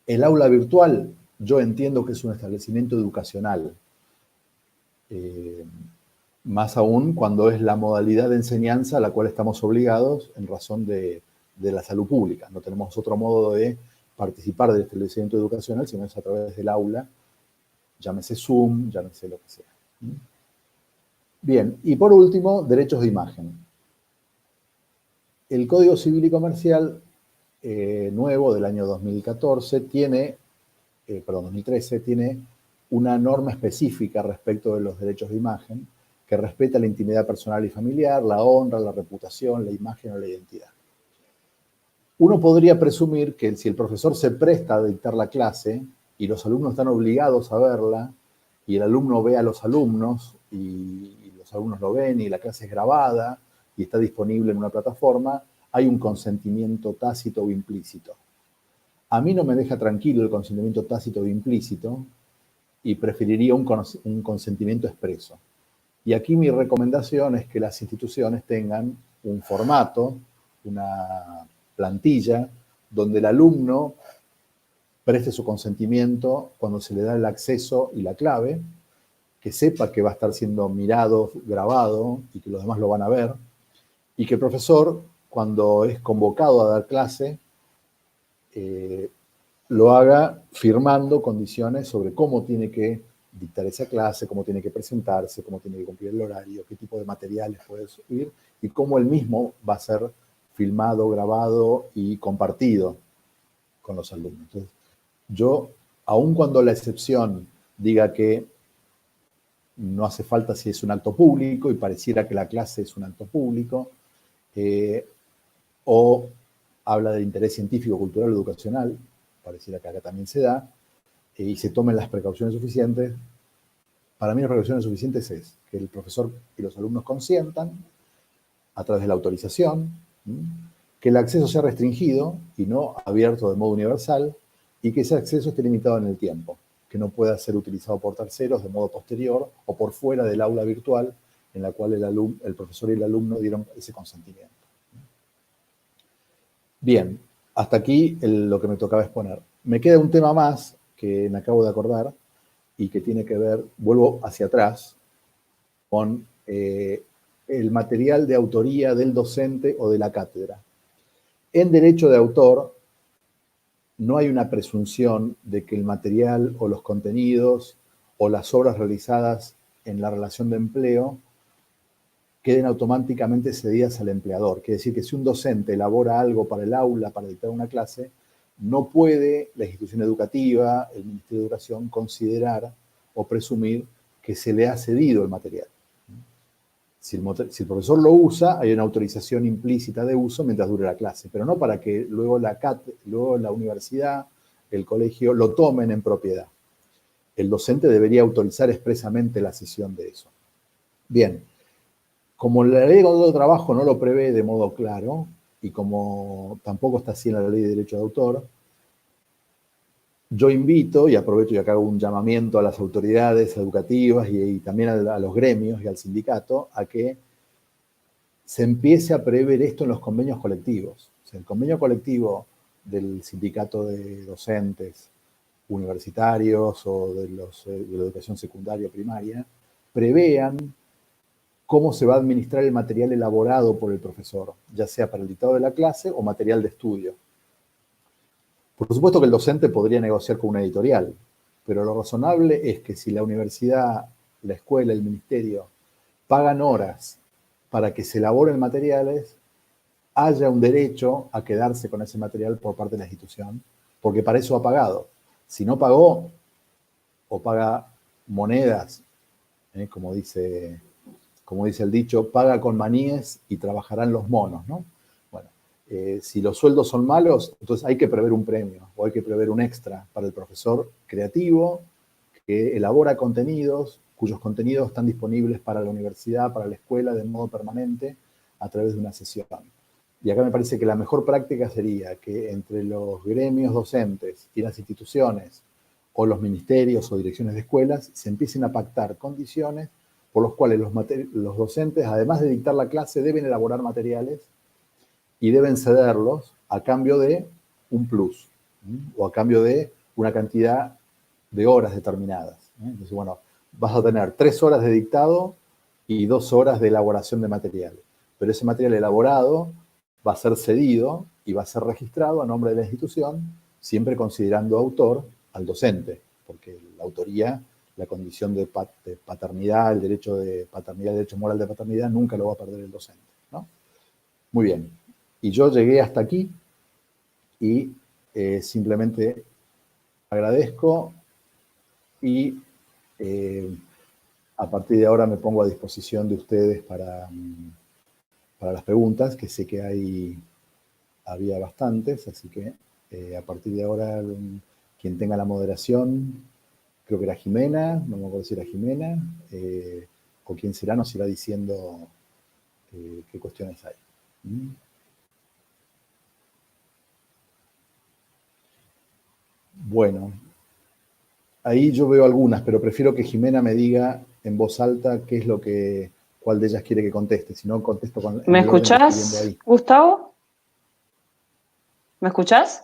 el aula virtual yo entiendo que es un establecimiento educacional, más aún cuando es la modalidad de enseñanza a la cual estamos obligados en razón de la salud pública. No tenemos otro modo de participar del establecimiento educacional, sino es a través del aula, llámese Zoom, llámese lo que sea. Bien, y por último, derechos de imagen. El Código Civil y Comercial nuevo del año 2013 tiene una norma específica respecto de los derechos de imagen que respeta la intimidad personal y familiar, la honra, la reputación, la imagen o la identidad. Uno podría presumir que si el profesor se presta a dictar la clase y los alumnos están obligados a verla, y el alumno ve a los alumnos y los alumnos lo ven y la clase es grabada y está disponible en una plataforma, hay un consentimiento tácito o implícito. A mí no me deja tranquilo el consentimiento tácito o implícito y preferiría un consentimiento expreso. Y aquí mi recomendación es que las instituciones tengan un formato, una plantilla, donde el alumno preste su consentimiento cuando se le da el acceso y la clave, que sepa que va a estar siendo mirado, grabado y que los demás lo van a ver, y que el profesor, cuando es convocado a dar clase, lo haga firmando condiciones sobre cómo tiene que dictar esa clase, cómo tiene que presentarse, cómo tiene que cumplir el horario, qué tipo de materiales puede subir y cómo él mismo va a ser filmado, grabado y compartido con los alumnos. Entonces, yo, aun cuando la excepción diga que no hace falta si es un acto público y pareciera que la clase es un acto público, o habla de interés científico, cultural o educacional, pareciera que acá también se da, y se tomen las precauciones suficientes. Para mí las precauciones suficientes es que el profesor y los alumnos consientan a través de la autorización, que el acceso sea restringido y no abierto de modo universal, y que ese acceso esté limitado en el tiempo, que no pueda ser utilizado por terceros de modo posterior o por fuera del aula virtual en la cual el profesor y el alumno dieron ese consentimiento. Bien, hasta aquí lo que me tocaba exponer. Me queda un tema más que me acabo de acordar y que tiene que ver, vuelvo hacia atrás, con el material de autoría del docente o de la cátedra. En derecho de autor no hay una presunción de que el material o los contenidos o las obras realizadas en la relación de empleo queden automáticamente cedidas al empleador. Quiere decir que si un docente elabora algo para el aula, para dictar una clase, no puede la institución educativa, el Ministerio de Educación, considerar o presumir que se le ha cedido el material. Si el profesor lo usa, hay una autorización implícita de uso mientras dure la clase, pero no para que luego la universidad, el colegio, lo tomen en propiedad. El docente debería autorizar expresamente la cesión de eso. Bien, como la ley de contrato de trabajo no lo prevé de modo claro, y como tampoco está así en la ley de derecho de autor, yo invito, y aprovecho y acá hago un llamamiento a las autoridades educativas y también a los gremios y al sindicato, a que se empiece a prever esto en los convenios colectivos. O sea, el convenio colectivo del sindicato de docentes universitarios o de la educación secundaria o primaria, prevean cómo se va a administrar el material elaborado por el profesor, ya sea para el dictado de la clase o material de estudio. Por supuesto que el docente podría negociar con una editorial, pero lo razonable es que si la universidad, la escuela, el ministerio pagan horas para que se elaboren materiales, haya un derecho a quedarse con ese material por parte de la institución porque para eso ha pagado. Si no pagó, o paga monedas, como dice el dicho, paga con maníes y trabajarán los monos, ¿no? Bueno, si los sueldos son malos, entonces hay que prever un premio o hay que prever un extra para el profesor creativo que elabora contenidos, cuyos contenidos están disponibles para la universidad, para la escuela, de modo permanente, a través de una sesión. Y acá me parece que la mejor práctica sería que entre los gremios docentes y las instituciones, o los ministerios o direcciones de escuelas, se empiecen a pactar condiciones por los cuales los docentes, además de dictar la clase, deben elaborar materiales y deben cederlos a cambio de un plus, o a cambio de una cantidad de horas determinadas. Entonces, bueno, vas a tener 3 horas de dictado y 2 horas de elaboración de material. Pero ese material elaborado va a ser cedido y va a ser registrado a nombre de la institución, siempre considerando autor al docente, porque la autoría, la condición de paternidad, el derecho de paternidad, el derecho moral de paternidad, nunca lo va a perder el docente, ¿no? Muy bien. Y yo llegué hasta aquí y simplemente agradezco y a partir de ahora me pongo a disposición de ustedes para las preguntas, que sé que había bastantes, así que a partir de ahora quien tenga la moderación, creo que era Jimena, no me acuerdo si era Jimena, o quien será, nos irá diciendo qué cuestiones hay. Bueno, ahí yo veo algunas, pero prefiero que Jimena me diga en voz alta cuál de ellas quiere que conteste, si no contesto con ¿Me el orden que estoy viendo escuchás, ahí. Gustavo? ¿Me escuchás?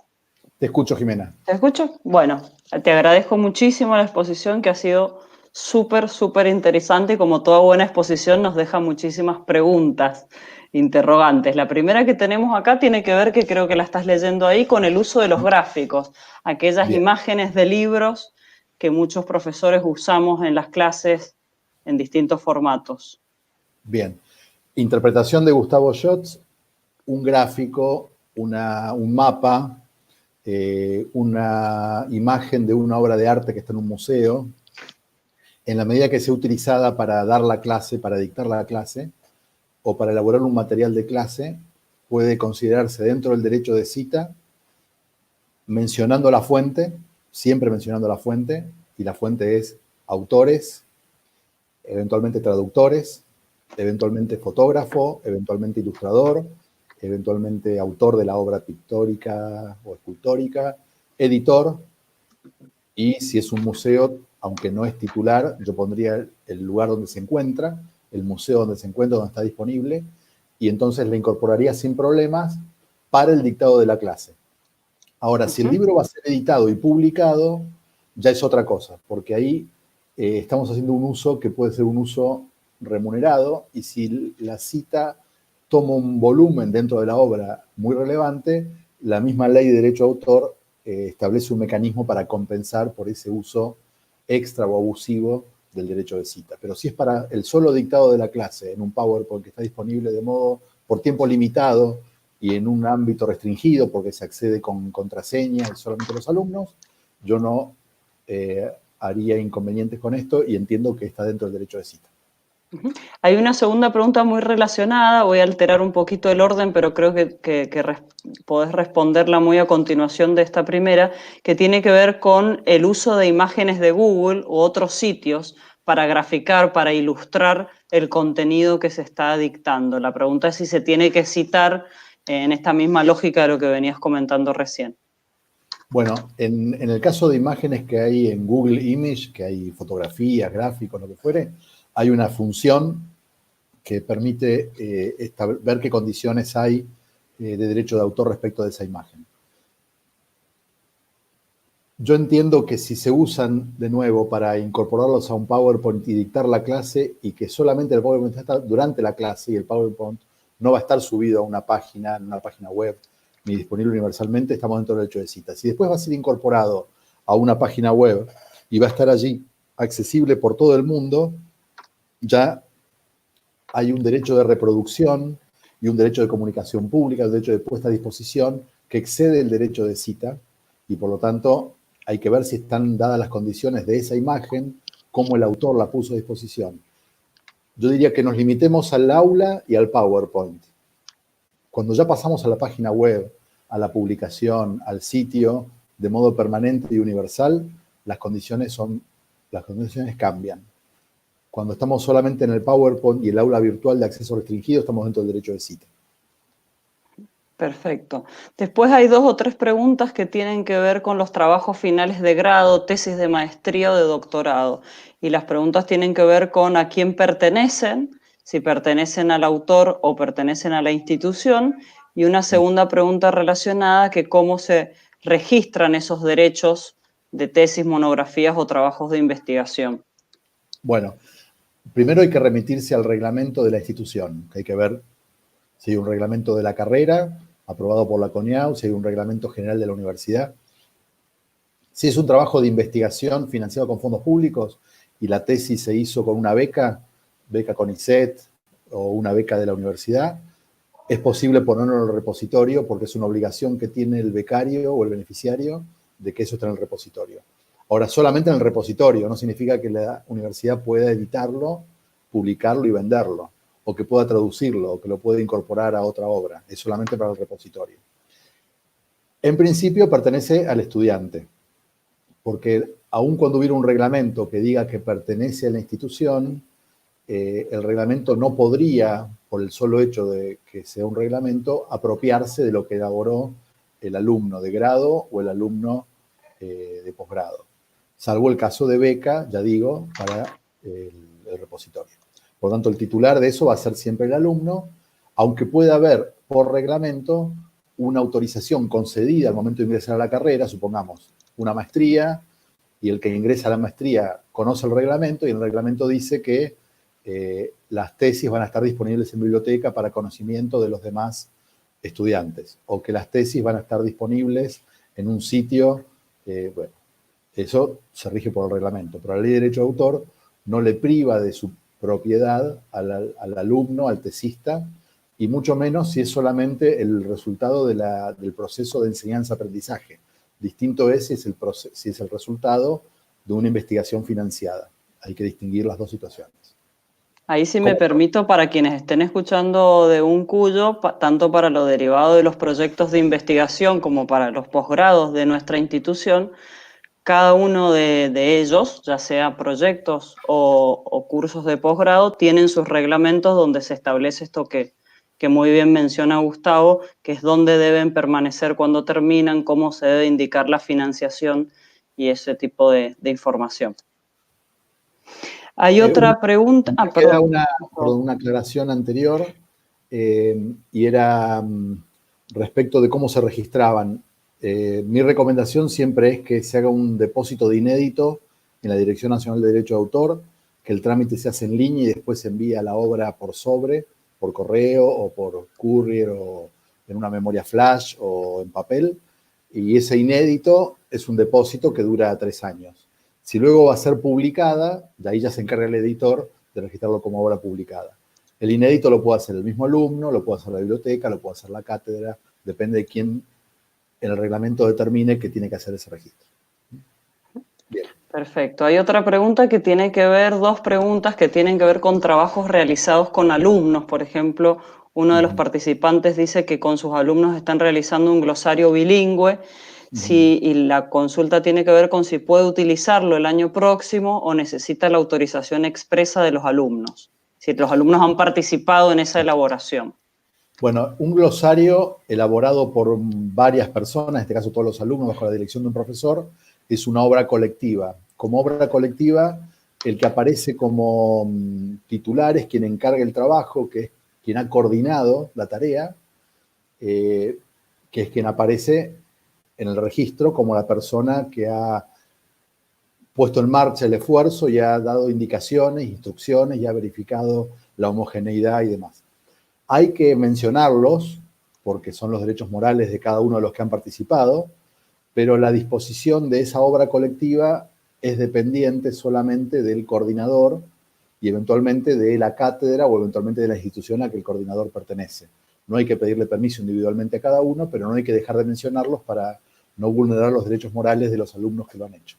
Te escucho, Jimena. ¿Te escucho? Bueno, te agradezco muchísimo la exposición, que ha sido súper, súper interesante, y como toda buena exposición nos deja muchísimas preguntas, interrogantes. La primera que tenemos acá tiene que ver, que creo que la estás leyendo ahí, con el uso de los gráficos, aquellas Bien. imágenes de libros que muchos profesores usamos en las clases en distintos formatos. Bien. Interpretación de Gustavo Schatz, un gráfico, un mapa, una imagen de una obra de arte que está en un museo, en la medida que sea utilizada para dar la clase, para dictar la clase, o para elaborar un material de clase, puede considerarse dentro del derecho de cita, mencionando la fuente, siempre mencionando la fuente, y la fuente es autores, eventualmente traductores, eventualmente fotógrafo, eventualmente ilustrador, eventualmente autor de la obra pictórica o escultórica, editor, y si es un museo, aunque no es titular, yo pondría el lugar donde se encuentra, el museo donde se encuentra, donde está disponible, y entonces la incorporaría sin problemas para el dictado de la clase. Ahora, si el libro va a ser editado y publicado, ya es otra cosa, porque ahí estamos haciendo un uso que puede ser un uso remunerado, y si la cita toma un volumen dentro de la obra muy relevante, la misma ley de derecho de autor establece un mecanismo para compensar por ese uso extra o abusivo del derecho de cita. Pero si es para el solo dictado de la clase, en un PowerPoint que está disponible por tiempo limitado y en un ámbito restringido, porque se accede con contraseña y solamente los alumnos, yo no haría inconvenientes con esto, y entiendo que está dentro del derecho de cita. Hay una segunda pregunta muy relacionada, voy a alterar un poquito el orden, pero creo que podés responderla muy a continuación de esta primera, que tiene que ver con el uso de imágenes de Google u otros sitios para graficar, para ilustrar el contenido que se está dictando. La pregunta es si se tiene que citar en esta misma lógica de lo que venías comentando recién. Bueno, en el caso de imágenes que hay en Google Image, que hay fotografías, gráficos, lo que fuere, hay una función que permite ver qué condiciones hay de derecho de autor respecto de esa imagen. Yo entiendo que si se usan de nuevo para incorporarlos a un PowerPoint y dictar la clase, y que solamente el PowerPoint está durante la clase y el PowerPoint no va a estar subido a una página web, ni disponible universalmente, estamos dentro del derecho de cita. Si después va a ser incorporado a una página web y va a estar allí accesible por todo el mundo, ya hay un derecho de reproducción y un derecho de comunicación pública, un derecho de puesta a disposición que excede el derecho de cita, y por lo tanto hay que ver si están dadas las condiciones de esa imagen, cómo el autor la puso a disposición. Yo diría que nos limitemos al aula y al PowerPoint. Cuando ya pasamos a la página web, a la publicación, al sitio, de modo permanente y universal, las condiciones cambian. Cuando estamos solamente en el PowerPoint y el aula virtual de acceso restringido, estamos dentro del derecho de cita. Perfecto. Después hay 2 o 3 preguntas que tienen que ver con los trabajos finales de grado, tesis de maestría o de doctorado. Y las preguntas tienen que ver con a quién pertenecen, si pertenecen al autor o pertenecen a la institución. Y una segunda pregunta relacionada que cómo se registran esos derechos de tesis, monografías o trabajos de investigación. Bueno, primero hay que remitirse al reglamento de la institución, que hay que ver si hay un reglamento de la carrera aprobado por la CONIAU, si hay un reglamento general de la universidad. Si es un trabajo de investigación financiado con fondos públicos y la tesis se hizo con una beca CONICET o una beca de la universidad, es posible ponerlo en el repositorio porque es una obligación que tiene el becario o el beneficiario de que eso esté en el repositorio. Ahora, solamente en el repositorio, no significa que la universidad pueda editarlo, publicarlo y venderlo, o que pueda traducirlo, o que lo pueda incorporar a otra obra. Es solamente para el repositorio. En principio pertenece al estudiante, porque aun cuando hubiera un reglamento que diga que pertenece a la institución, el reglamento no podría, por el solo hecho de que sea un reglamento, apropiarse de lo que elaboró el alumno de grado o el alumno de posgrado, salvo el caso de beca, ya digo, para el repositorio. Por lo tanto, el titular de eso va a ser siempre el alumno, aunque pueda haber por reglamento una autorización concedida al momento de ingresar a la carrera, supongamos una maestría, y el que ingresa a la maestría conoce el reglamento, y el reglamento dice que las tesis van a estar disponibles en biblioteca para conocimiento de los demás estudiantes, o que las tesis van a estar disponibles en un sitio, bueno, eso se rige por el reglamento, pero la ley de derecho de autor no le priva de su propiedad al alumno, al tesista, y mucho menos si es solamente el resultado del proceso de enseñanza-aprendizaje. Distinto es si es el resultado de una investigación financiada. Hay que distinguir las dos situaciones. Ahí sí me permito, para quienes estén escuchando de un Cuyo, tanto para lo derivado de los proyectos de investigación como para los posgrados de nuestra institución, cada uno de ellos, ya sea proyectos o cursos de posgrado, tienen sus reglamentos donde se establece esto que muy bien menciona Gustavo, que es dónde deben permanecer cuando terminan, cómo se debe indicar la financiación y ese tipo de información. Hay otra pregunta. Queda una aclaración anterior, y era respecto de cómo se registraban. Mi recomendación siempre es que se haga un depósito de inédito en la Dirección Nacional de Derecho de Autor, que el trámite se hace en línea y después se envía la obra por correo o por courier o en una memoria flash o en papel. Y ese inédito es un depósito que dura 3 años. Si luego va a ser publicada, de ahí ya se encarga el editor de registrarlo como obra publicada. El inédito lo puede hacer el mismo alumno, lo puede hacer la biblioteca, lo puede hacer la cátedra, depende de quién en el reglamento determine que tiene que hacer ese registro. Bien. Perfecto. Hay otra pregunta que tiene que ver, 2 preguntas que tienen que ver con trabajos realizados con alumnos. Por ejemplo, uno de los participantes dice que con sus alumnos están realizando un glosario bilingüe. Y la consulta tiene que ver con si puede utilizarlo el año próximo o necesita la autorización expresa de los alumnos, si los alumnos han participado en esa elaboración. Bueno, un glosario elaborado por varias personas, en este caso todos los alumnos bajo la dirección de un profesor, es una obra colectiva. Como obra colectiva, el que aparece como titular es quien encarga el trabajo, que es quien ha coordinado la tarea, que es quien aparece en el registro como la persona que ha puesto en marcha el esfuerzo y ha dado indicaciones, instrucciones y ha verificado la homogeneidad y demás. Hay que mencionarlos porque son los derechos morales de cada uno de los que han participado, pero la disposición de esa obra colectiva es dependiente solamente del coordinador y eventualmente de la cátedra o eventualmente de la institución a que el coordinador pertenece. No hay que pedirle permiso individualmente a cada uno, pero no hay que dejar de mencionarlos para no vulnerar los derechos morales de los alumnos que lo han hecho.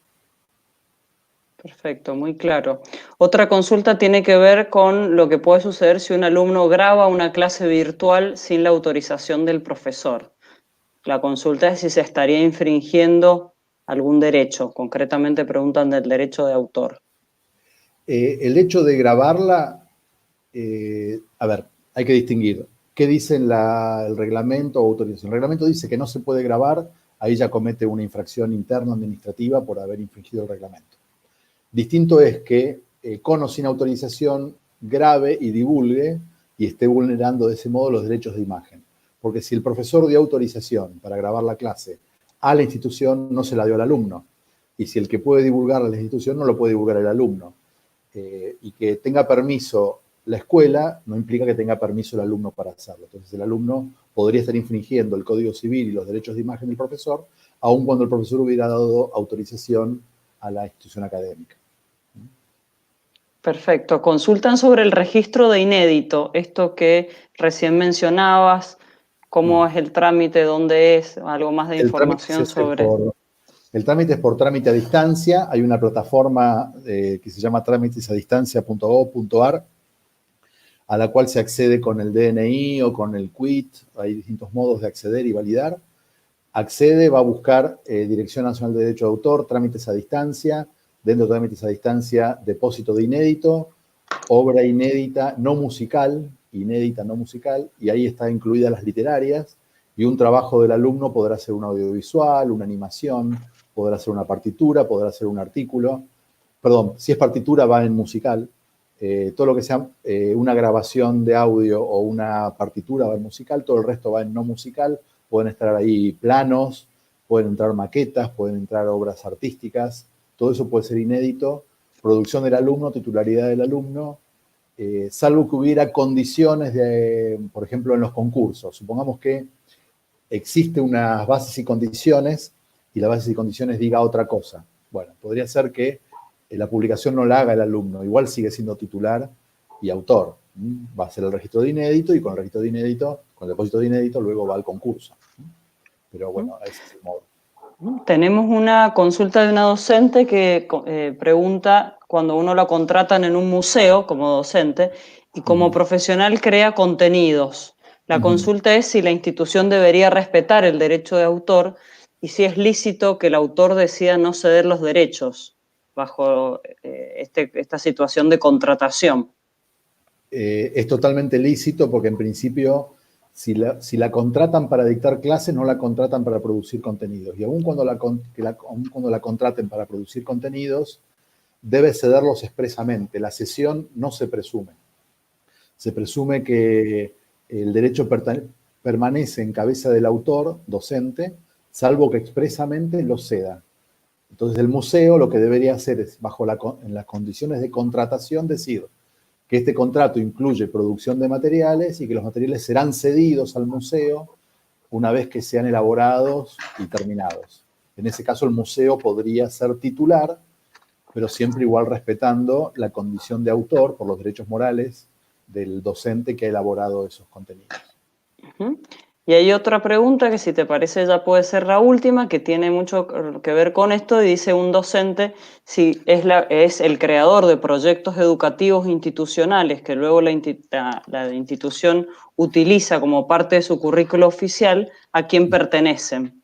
Perfecto, muy claro. Otra consulta tiene que ver con lo que puede suceder si un alumno graba una clase virtual sin la autorización del profesor. La consulta es si se estaría infringiendo algún derecho. Concretamente preguntan del derecho de autor. El hecho de grabarla, a ver, hay que distinguir. ¿Qué dice el reglamento o autorización? El reglamento dice que no se puede grabar, ahí ya comete una infracción interna administrativa por haber infringido el reglamento. Distinto es que con o sin autorización grabe y divulgue y esté vulnerando de ese modo los derechos de imagen. Porque si el profesor dio autorización para grabar la clase a la institución, no se la dio al alumno. Y si el que puede divulgar a la institución, no lo puede divulgar el alumno. Y que tenga permiso la escuela no implica que tenga permiso el alumno para hacerlo. Entonces el alumno podría estar infringiendo el Código Civil y los derechos de imagen del profesor, aun cuando el profesor hubiera dado autorización a la institución académica. Perfecto. Consultan sobre el registro de inédito, esto que recién mencionabas, cómo es el trámite, dónde es, algo más de información sobre... El trámite es por trámite a distancia. Hay una plataforma que se llama trámitesadistancia.gov.ar a la cual se accede con el DNI o con el quit. Hay distintos modos de acceder y validar. Accede, va a buscar Dirección Nacional de Derecho de Autor, trámites a distancia. Dentro de trámites a distancia, depósito de inédito, obra inédita no musical, inédita no musical, y ahí están incluidas las literarias, y un trabajo del alumno podrá ser un audiovisual, una animación, podrá ser una partitura, podrá ser un artículo. Perdón, si es partitura va en musical. Todo lo que sea una grabación de audio o una partitura va en musical, todo el resto va en no musical. Pueden estar ahí planos, pueden entrar maquetas, pueden entrar obras artísticas. Todo eso puede ser inédito, producción del alumno, titularidad del alumno, salvo que hubiera condiciones, por ejemplo, en los concursos. Supongamos que existe unas bases y condiciones y las bases y condiciones diga otra cosa. Bueno, podría ser que la publicación no la haga el alumno, igual sigue siendo titular y autor. Va a ser el registro de inédito y con el registro de inédito, con el depósito de inédito, luego va al concurso. Pero bueno, ese es el modo. Tenemos una consulta de una docente que pregunta cuando uno la contratan en un museo como docente y como profesional crea contenidos. La consulta es si la institución debería respetar el derecho de autor y si es lícito que el autor decida no ceder los derechos bajo esta situación de contratación. Es totalmente lícito porque en principio si la contratan para dictar clases, no la contratan para producir contenidos. Y aun cuando la contraten para producir contenidos, debe cederlos expresamente. La cesión no se presume. Se presume que el derecho permanece en cabeza del autor, docente, salvo que expresamente lo ceda. Entonces el museo lo que debería hacer es, en las condiciones de contratación, decir que este contrato incluye producción de materiales y que los materiales serán cedidos al museo una vez que sean elaborados y terminados. En ese caso, el museo podría ser titular, pero siempre igual respetando la condición de autor por los derechos morales del docente que ha elaborado esos contenidos. Y hay otra pregunta que, si te parece, ya puede ser la última, que tiene mucho que ver con esto, y dice un docente si es el creador de proyectos educativos institucionales que luego la institución utiliza como parte de su currículo oficial, ¿a quién pertenecen?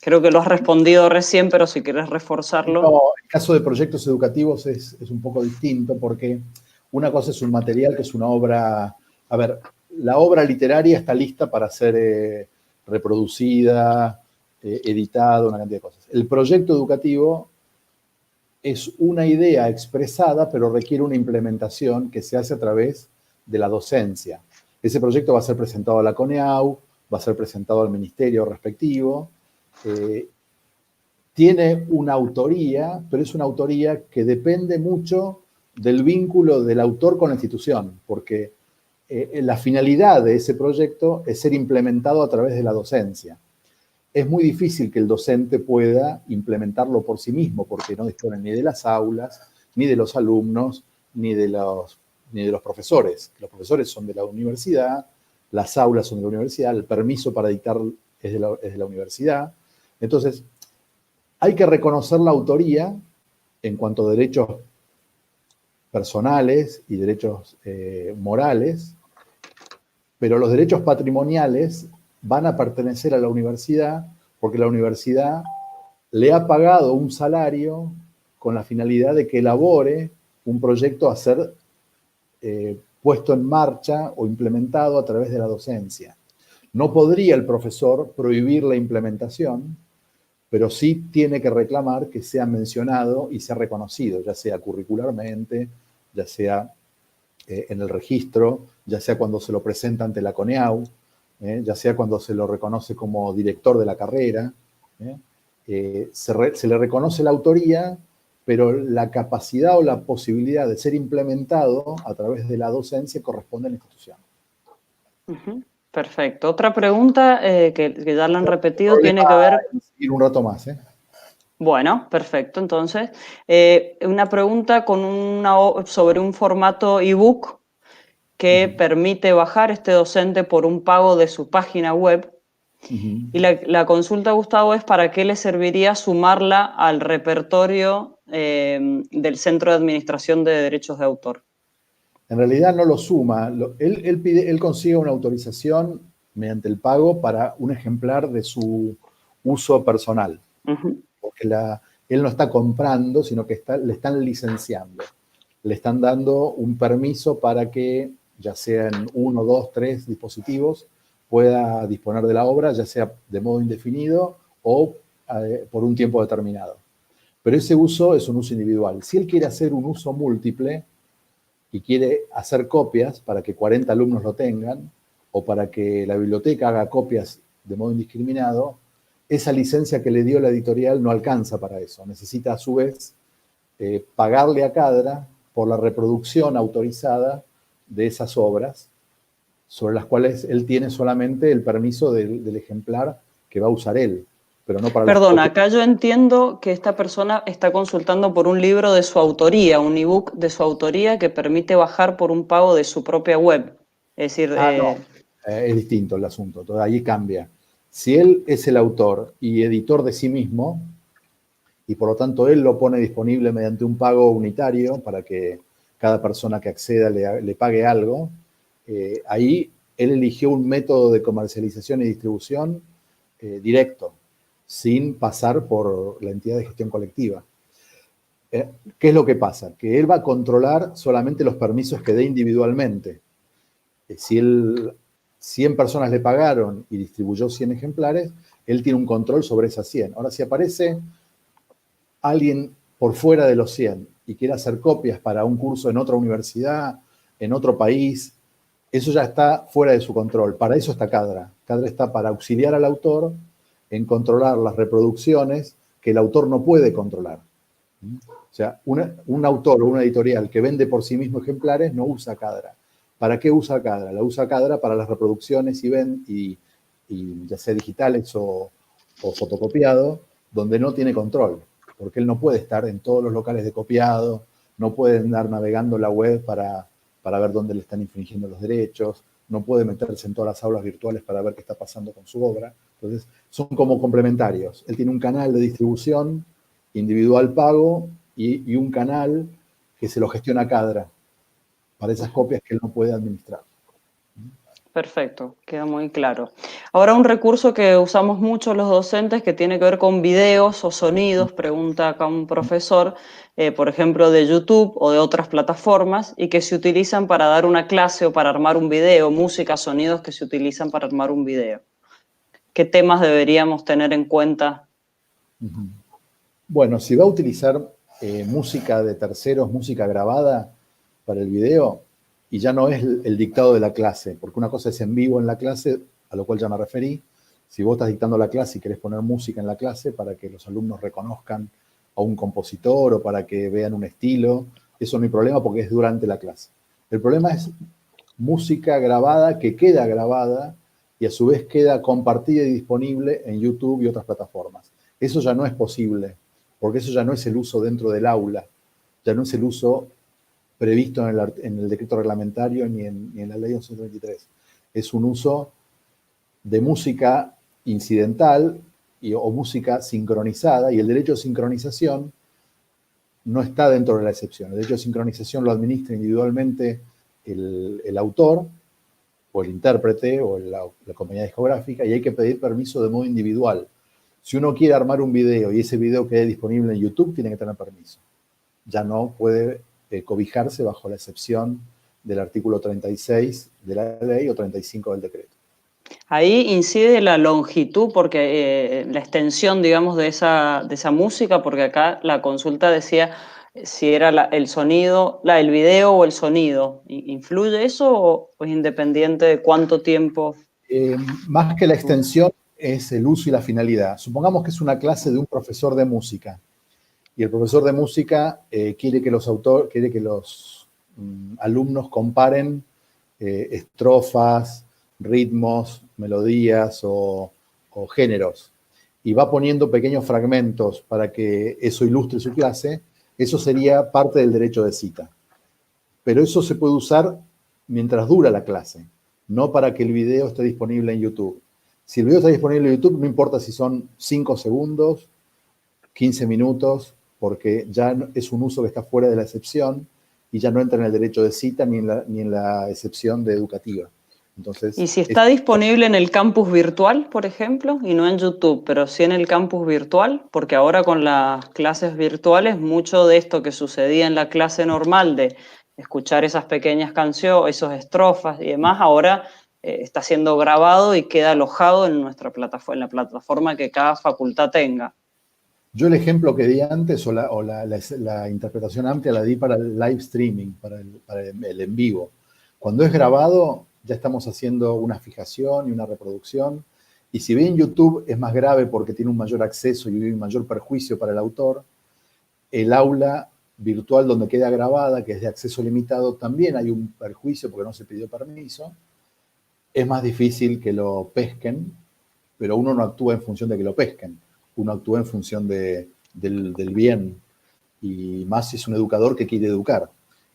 Creo que lo has respondido recién, pero si quieres reforzarlo. No, el caso de proyectos educativos es un poco distinto porque una cosa es un material que es una obra... A ver, la obra literaria está lista para ser reproducida, editada, una cantidad de cosas. El proyecto educativo es una idea expresada, pero requiere una implementación que se hace a través de la docencia. Ese proyecto va a ser presentado a la CONEAU, va a ser presentado al ministerio respectivo. Tiene una autoría, pero es una autoría que depende mucho del vínculo del autor con la institución, porque la finalidad de ese proyecto es ser implementado a través de la docencia. Es muy difícil que el docente pueda implementarlo por sí mismo, porque no dispone ni de las aulas, ni de los alumnos, ni de los profesores. Los profesores son de la universidad, las aulas son de la universidad, el permiso para dictar es de la universidad. Entonces, hay que reconocer la autoría en cuanto a derechos personales y derechos morales, pero los derechos patrimoniales van a pertenecer a la universidad porque la universidad le ha pagado un salario con la finalidad de que elabore un proyecto a ser puesto en marcha o implementado a través de la docencia. No podría el profesor prohibir la implementación, pero sí tiene que reclamar que sea mencionado y sea reconocido, ya sea curricularmente, ya sea en el registro, ya sea cuando se lo presenta ante la CONEAU, ya sea cuando se lo reconoce como director de la carrera. Se le reconoce la autoría, pero la capacidad o la posibilidad de ser implementado a través de la docencia corresponde a la institución. Perfecto. Otra pregunta que ya la han repetido tiene que ver... Ir un rato más, Bueno, perfecto. Entonces, una pregunta sobre un formato ebook que permite bajar este docente por un pago de su página web. Y la consulta, Gustavo, es para qué le serviría sumarla al repertorio del Centro de Administración de Derechos de Autor. En realidad no lo suma. Él consigue una autorización mediante el pago para un ejemplar de su uso personal. Porque él no está comprando, sino que le están licenciando. Le están dando un permiso para que, ya sea en 1, 2, 3 dispositivos, pueda disponer de la obra, ya sea de modo indefinido o por un tiempo determinado. Pero ese uso es un uso individual. Si él quiere hacer un uso múltiple y quiere hacer copias para que 40 alumnos lo tengan, o para que la biblioteca haga copias de modo indiscriminado, esa licencia que le dio la editorial no alcanza para eso. Necesita, a su vez, pagarle a Cadra por la reproducción autorizada de esas obras, sobre las cuales él tiene solamente el permiso del ejemplar que va a usar él, pero no para... Perdón, acá yo entiendo que esta persona está consultando por un libro de su autoría, un ebook de su autoría que permite bajar por un pago de su propia web. Es decir... no, es distinto el asunto, entonces ahí cambia. Si él es el autor y editor de sí mismo, y por lo tanto él lo pone disponible mediante un pago unitario para que cada persona que acceda le pague algo, ahí él eligió un método de comercialización y distribución directo, sin pasar por la entidad de gestión colectiva. ¿Qué es lo que pasa? Que él va a controlar solamente los permisos que dé individualmente. Si 100 personas le pagaron y distribuyó 100 ejemplares, él tiene un control sobre esas 100. Ahora, si aparece alguien por fuera de los 100 y quiere hacer copias para un curso en otra universidad, en otro país, eso ya está fuera de su control. Para eso está Cadra. Cadra está para auxiliar al autor en controlar las reproducciones que el autor no puede controlar. O sea, un autor o una editorial que vende por sí mismo ejemplares no usa Cadra. ¿Para qué usa Cadra? La usa Cadra para las reproducciones y ya sea digitales o fotocopiado, donde no tiene control, porque él no puede estar en todos los locales de copiado, no puede andar navegando la web para ver dónde le están infringiendo los derechos, no puede meterse en todas las aulas virtuales para ver qué está pasando con su obra. Entonces, son como complementarios. Él tiene un canal de distribución individual pago y un canal que se lo gestiona Cadra para esas copias que él no puede administrar. Perfecto, queda muy claro. Ahora un recurso que usamos mucho los docentes que tiene que ver con videos o sonidos, pregunta acá un profesor, por ejemplo de YouTube o de otras plataformas, y que se utilizan para dar una clase o para armar un video, música, sonidos que se utilizan para armar un video. ¿Qué temas deberíamos tener en cuenta? Bueno, si va a utilizar música de terceros, música grabada para el video, y ya no es el dictado de la clase, porque una cosa es en vivo en la clase, a lo cual ya me referí. Si vos estás dictando la clase y querés poner música en la clase para que los alumnos reconozcan a un compositor o para que vean un estilo, eso no hay problema porque es durante la clase. El problema es música grabada que queda grabada y a su vez queda compartida y disponible en YouTube y otras plataformas. Eso ya no es posible, porque eso ya no es el uso dentro del aula, ya no es el uso previsto en el decreto reglamentario ni en la ley 1123. Es un uso de música incidental o música sincronizada, y el derecho de sincronización no está dentro de la excepción. El derecho de sincronización lo administra individualmente el autor, o el intérprete, o la compañía discográfica, y hay que pedir permiso de modo individual. Si uno quiere armar un video y ese video quede disponible en YouTube, tiene que tener permiso. Ya no puede cobijarse bajo la excepción del artículo 36 de la ley o 35 del decreto. Ahí incide la longitud, porque la extensión, digamos, de esa música, porque acá la consulta decía si era el sonido, el video o el sonido. ¿Influye eso o es independiente de cuánto tiempo? Más que la extensión es el uso y la finalidad. Supongamos que es una clase de un profesor de música y el profesor de música quiere que los alumnos comparen estrofas, ritmos, melodías o géneros, y va poniendo pequeños fragmentos para que eso ilustre su clase. Eso sería parte del derecho de cita. Pero eso se puede usar mientras dura la clase, no para que el video esté disponible en YouTube. Si el video está disponible en YouTube, no importa si son 5 segundos, 15 minutos, porque ya es un uso que está fuera de la excepción y ya no entra en el derecho de cita ni en la excepción de educativa. Entonces, ¿y si está disponible en el campus virtual, por ejemplo, y no en YouTube, pero sí en el campus virtual? Porque ahora con las clases virtuales, mucho de esto que sucedía en la clase normal de escuchar esas pequeñas canciones, esas estrofas y demás, ahora está siendo grabado y queda alojado en nuestra plataforma, en la plataforma que cada facultad tenga. Yo el ejemplo que di antes o la interpretación amplia la di para el live streaming, para el en vivo. Cuando es grabado, ya estamos haciendo una fijación y una reproducción. Y si bien YouTube es más grave porque tiene un mayor acceso y un mayor perjuicio para el autor, el aula virtual donde queda grabada, que es de acceso limitado, también hay un perjuicio porque no se pidió permiso. Es más difícil que lo pesquen, pero uno no actúa en función de que lo pesquen. Uno actúa en función del bien, y más si es un educador que quiere educar.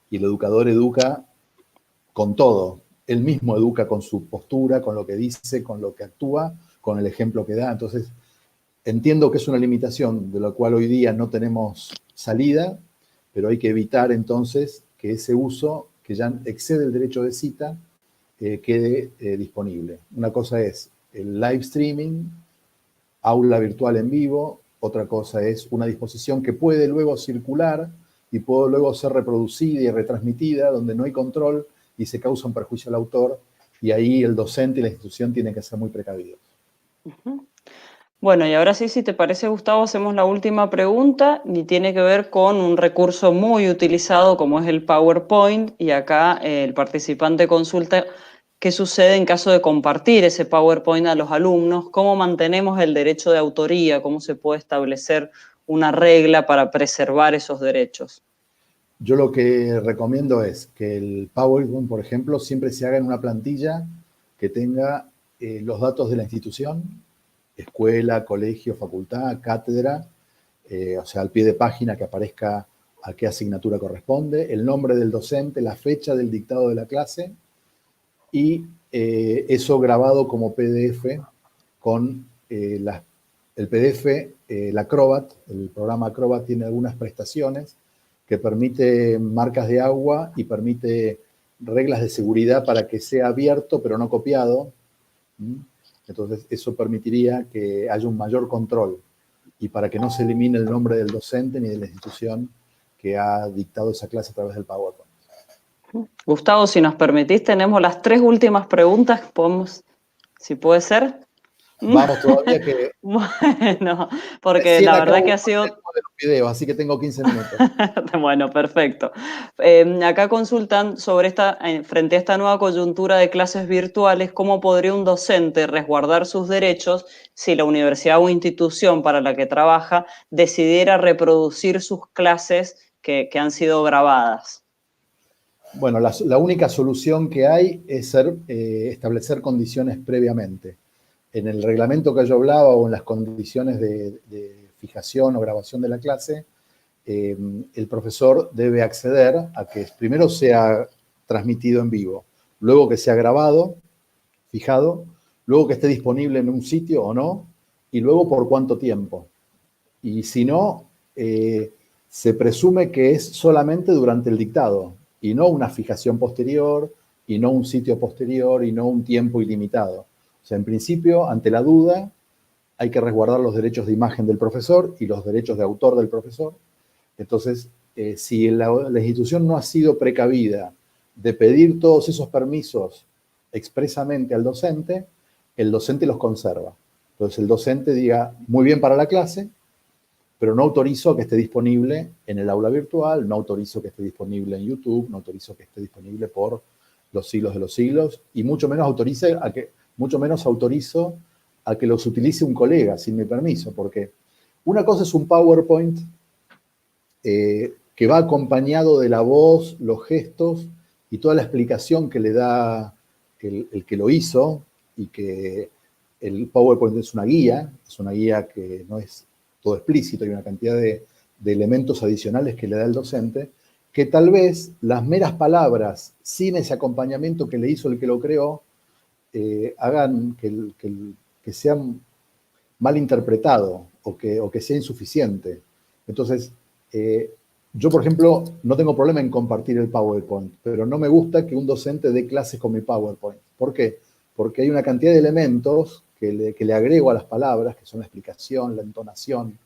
Y el educador educa con todo. Él mismo educa con su postura, con lo que dice, con lo que actúa, con el ejemplo que da. Entonces, entiendo que es una limitación de la cual hoy día no tenemos salida, pero hay que evitar entonces que ese uso, que ya excede el derecho de cita, quede disponible. Una cosa es el live streaming, aula virtual en vivo, otra cosa es una disposición que puede luego circular y puede luego ser reproducida y retransmitida, donde no hay control y se causa un perjuicio al autor, y ahí el docente y la institución tienen que ser muy precavidos. Uh-huh. Bueno, y ahora sí, si te parece, Gustavo, hacemos la última pregunta y tiene que ver con un recurso muy utilizado como es el PowerPoint, y acá el participante consulta qué sucede en caso de compartir ese PowerPoint a los alumnos, cómo mantenemos el derecho de autoría, cómo se puede establecer una regla para preservar esos derechos. Yo lo que recomiendo es que el PowerPoint, por ejemplo, siempre se haga en una plantilla que tenga los datos de la institución, escuela, colegio, facultad, cátedra, o sea, al pie de página que aparezca a qué asignatura corresponde, el nombre del docente, la fecha del dictado de la clase, y eso grabado como PDF con el PDF, el Acrobat. El programa Acrobat tiene algunas prestaciones que permite marcas de agua y permite reglas de seguridad para que sea abierto pero no copiado. Entonces eso permitiría que haya un mayor control y para que no se elimine el nombre del docente ni de la institución que ha dictado esa clase a través del PowerPoint. Gustavo, si nos permitís, tenemos las 3 últimas preguntas. Podemos, si puede ser. Vamos todavía que... Bueno, porque la verdad que ha sido... Video, así que tengo 15 minutos. Bueno, perfecto. Acá consultan sobre frente a esta nueva coyuntura de clases virtuales, ¿cómo podría un docente resguardar sus derechos si la universidad o institución para la que trabaja decidiera reproducir sus clases que han sido grabadas? Bueno, la única solución que hay es establecer condiciones previamente. En el reglamento que yo hablaba o en las condiciones de fijación o grabación de la clase, el profesor debe acceder a que primero sea transmitido en vivo, luego que sea grabado, fijado, luego que esté disponible en un sitio o no, y luego por cuánto tiempo. Y si no, se presume que es solamente durante el dictado y no una fijación posterior, y no un sitio posterior, y no un tiempo ilimitado. O sea, en principio, ante la duda, hay que resguardar los derechos de imagen del profesor y los derechos de autor del profesor. Entonces, si la institución no ha sido precavida de pedir todos esos permisos expresamente al docente, el docente los conserva. Entonces, el docente diga, muy bien para la clase, pero no autorizo que esté disponible en el aula virtual, no autorizo que esté disponible en YouTube, no autorizo que esté disponible por los siglos de los siglos, y mucho menos autorizo a que los utilice un colega sin mi permiso, porque una cosa es un PowerPoint que va acompañado de la voz, los gestos y toda la explicación que le da el que lo hizo, y que el PowerPoint es una guía que no es todo explícito, hay una cantidad de elementos adicionales que le da el docente, que tal vez las meras palabras, sin ese acompañamiento que le hizo el que lo creó, hagan que sea mal interpretado o que sea insuficiente. Entonces, yo, por ejemplo, no tengo problema en compartir el PowerPoint, pero no me gusta que un docente dé clases con mi PowerPoint. ¿Por qué? Porque hay una cantidad de elementos que le agrego a las palabras, que son la explicación, la entonación,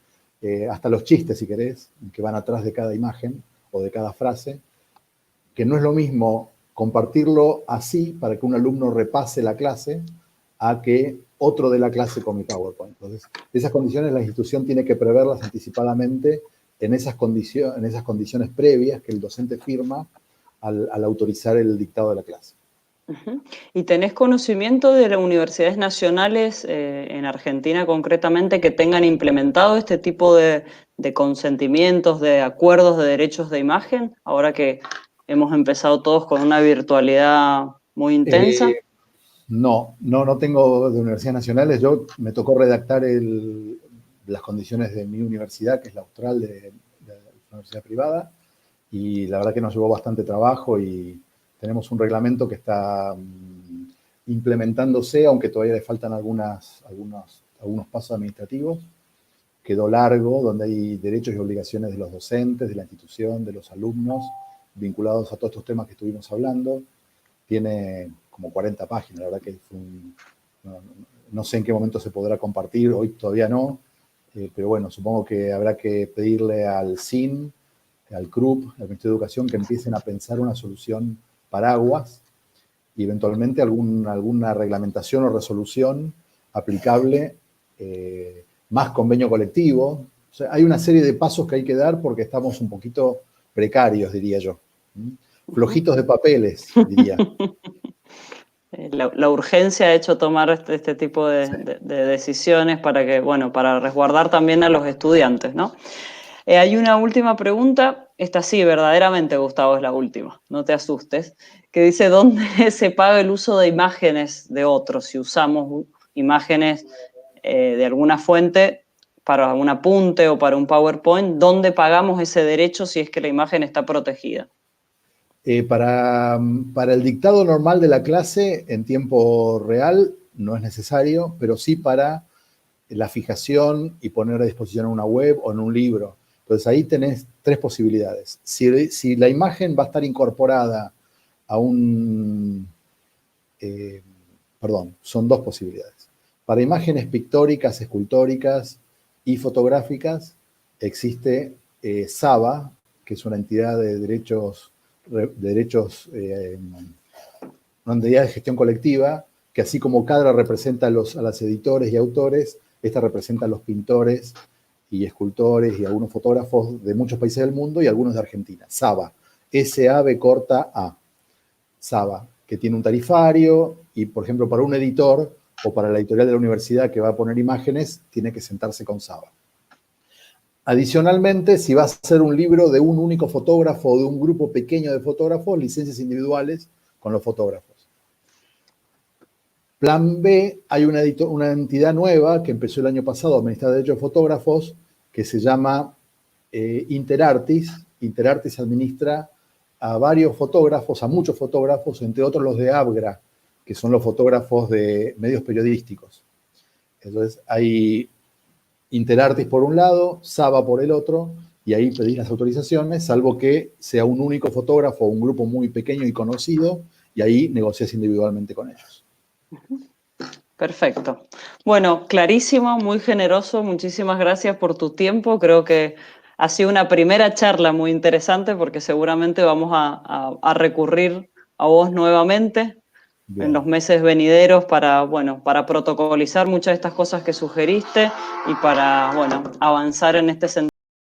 hasta los chistes, si querés, que van atrás de cada imagen o de cada frase, que no es lo mismo compartirlo así para que un alumno repase la clase a que otro de la clase con mi PowerPoint. Entonces, esas condiciones la institución tiene que preverlas anticipadamente en esas condiciones previas que el docente firma al autorizar el dictado de la clase. ¿Y tenés conocimiento de las universidades nacionales en Argentina concretamente que tengan implementado este tipo de consentimientos, de acuerdos de derechos de imagen, ahora que hemos empezado todos con una virtualidad muy intensa? No tengo de universidades nacionales. Yo me tocó redactar las condiciones de mi universidad, que es la Austral de la universidad privada, y la verdad que nos llevó bastante trabajo y tenemos un reglamento que está implementándose, aunque todavía le faltan algunos pasos administrativos. Quedó largo, donde hay derechos y obligaciones de los docentes, de la institución, de los alumnos, vinculados a todos estos temas que estuvimos hablando. Tiene como 40 páginas, la verdad que no sé en qué momento se podrá compartir, hoy todavía no, pero bueno, supongo que habrá que pedirle al CIN, al CRUP, al Ministerio de Educación, que empiecen a pensar una solución paraguas y eventualmente alguna reglamentación o resolución aplicable, más convenio colectivo. O sea, hay una serie de pasos que hay que dar porque estamos un poquito precarios, diría yo. Flojitos de papeles, diría. La urgencia ha hecho tomar este tipo de decisiones para resguardar también a los estudiantes, ¿no? Hay una última pregunta, esta sí, verdaderamente, Gustavo, es la última, no te asustes, que dice, ¿dónde se paga el uso de imágenes de otros? Si usamos imágenes de alguna fuente para un apunte o para un PowerPoint, ¿dónde pagamos ese derecho si es que la imagen está protegida? Para el dictado normal de la clase en tiempo real no es necesario, pero sí para la fijación y poner a disposición en una web o en un libro. Entonces ahí tenés tres posibilidades. Si la imagen va a estar incorporada a son dos posibilidades. Para imágenes pictóricas, escultóricas y fotográficas existe SABA, que es una entidad de derechos, una entidad de gestión colectiva, que así como CADRA representa a los editores y autores, esta representa a los pintores y escultores y algunos fotógrafos de muchos países del mundo y algunos de Argentina. SABA, S-A-B-A, SABA, que tiene un tarifario y, por ejemplo, para un editor o para la editorial de la universidad que va a poner imágenes, tiene que sentarse con SABA. Adicionalmente, si va a ser un libro de un único fotógrafo o de un grupo pequeño de fotógrafos, licencias individuales con los fotógrafos. Plan B, hay una entidad nueva que empezó el año pasado a administrar derechos de fotógrafos que se llama Interartis. Interartis administra a varios fotógrafos, a muchos fotógrafos, entre otros los de ABGRA, que son los fotógrafos de medios periodísticos. Entonces, hay Interartis por un lado, Saba por el otro, y ahí pedís las autorizaciones, salvo que sea un único fotógrafo o un grupo muy pequeño y conocido, y ahí negocias individualmente con ellos. Perfecto. Bueno, clarísimo, muy generoso. Muchísimas gracias por tu tiempo. Creo que ha sido una primera charla muy interesante porque seguramente vamos a recurrir a vos nuevamente en los meses venideros para, bueno, para protocolizar muchas de estas cosas que sugeriste y para, bueno, avanzar en este sentido.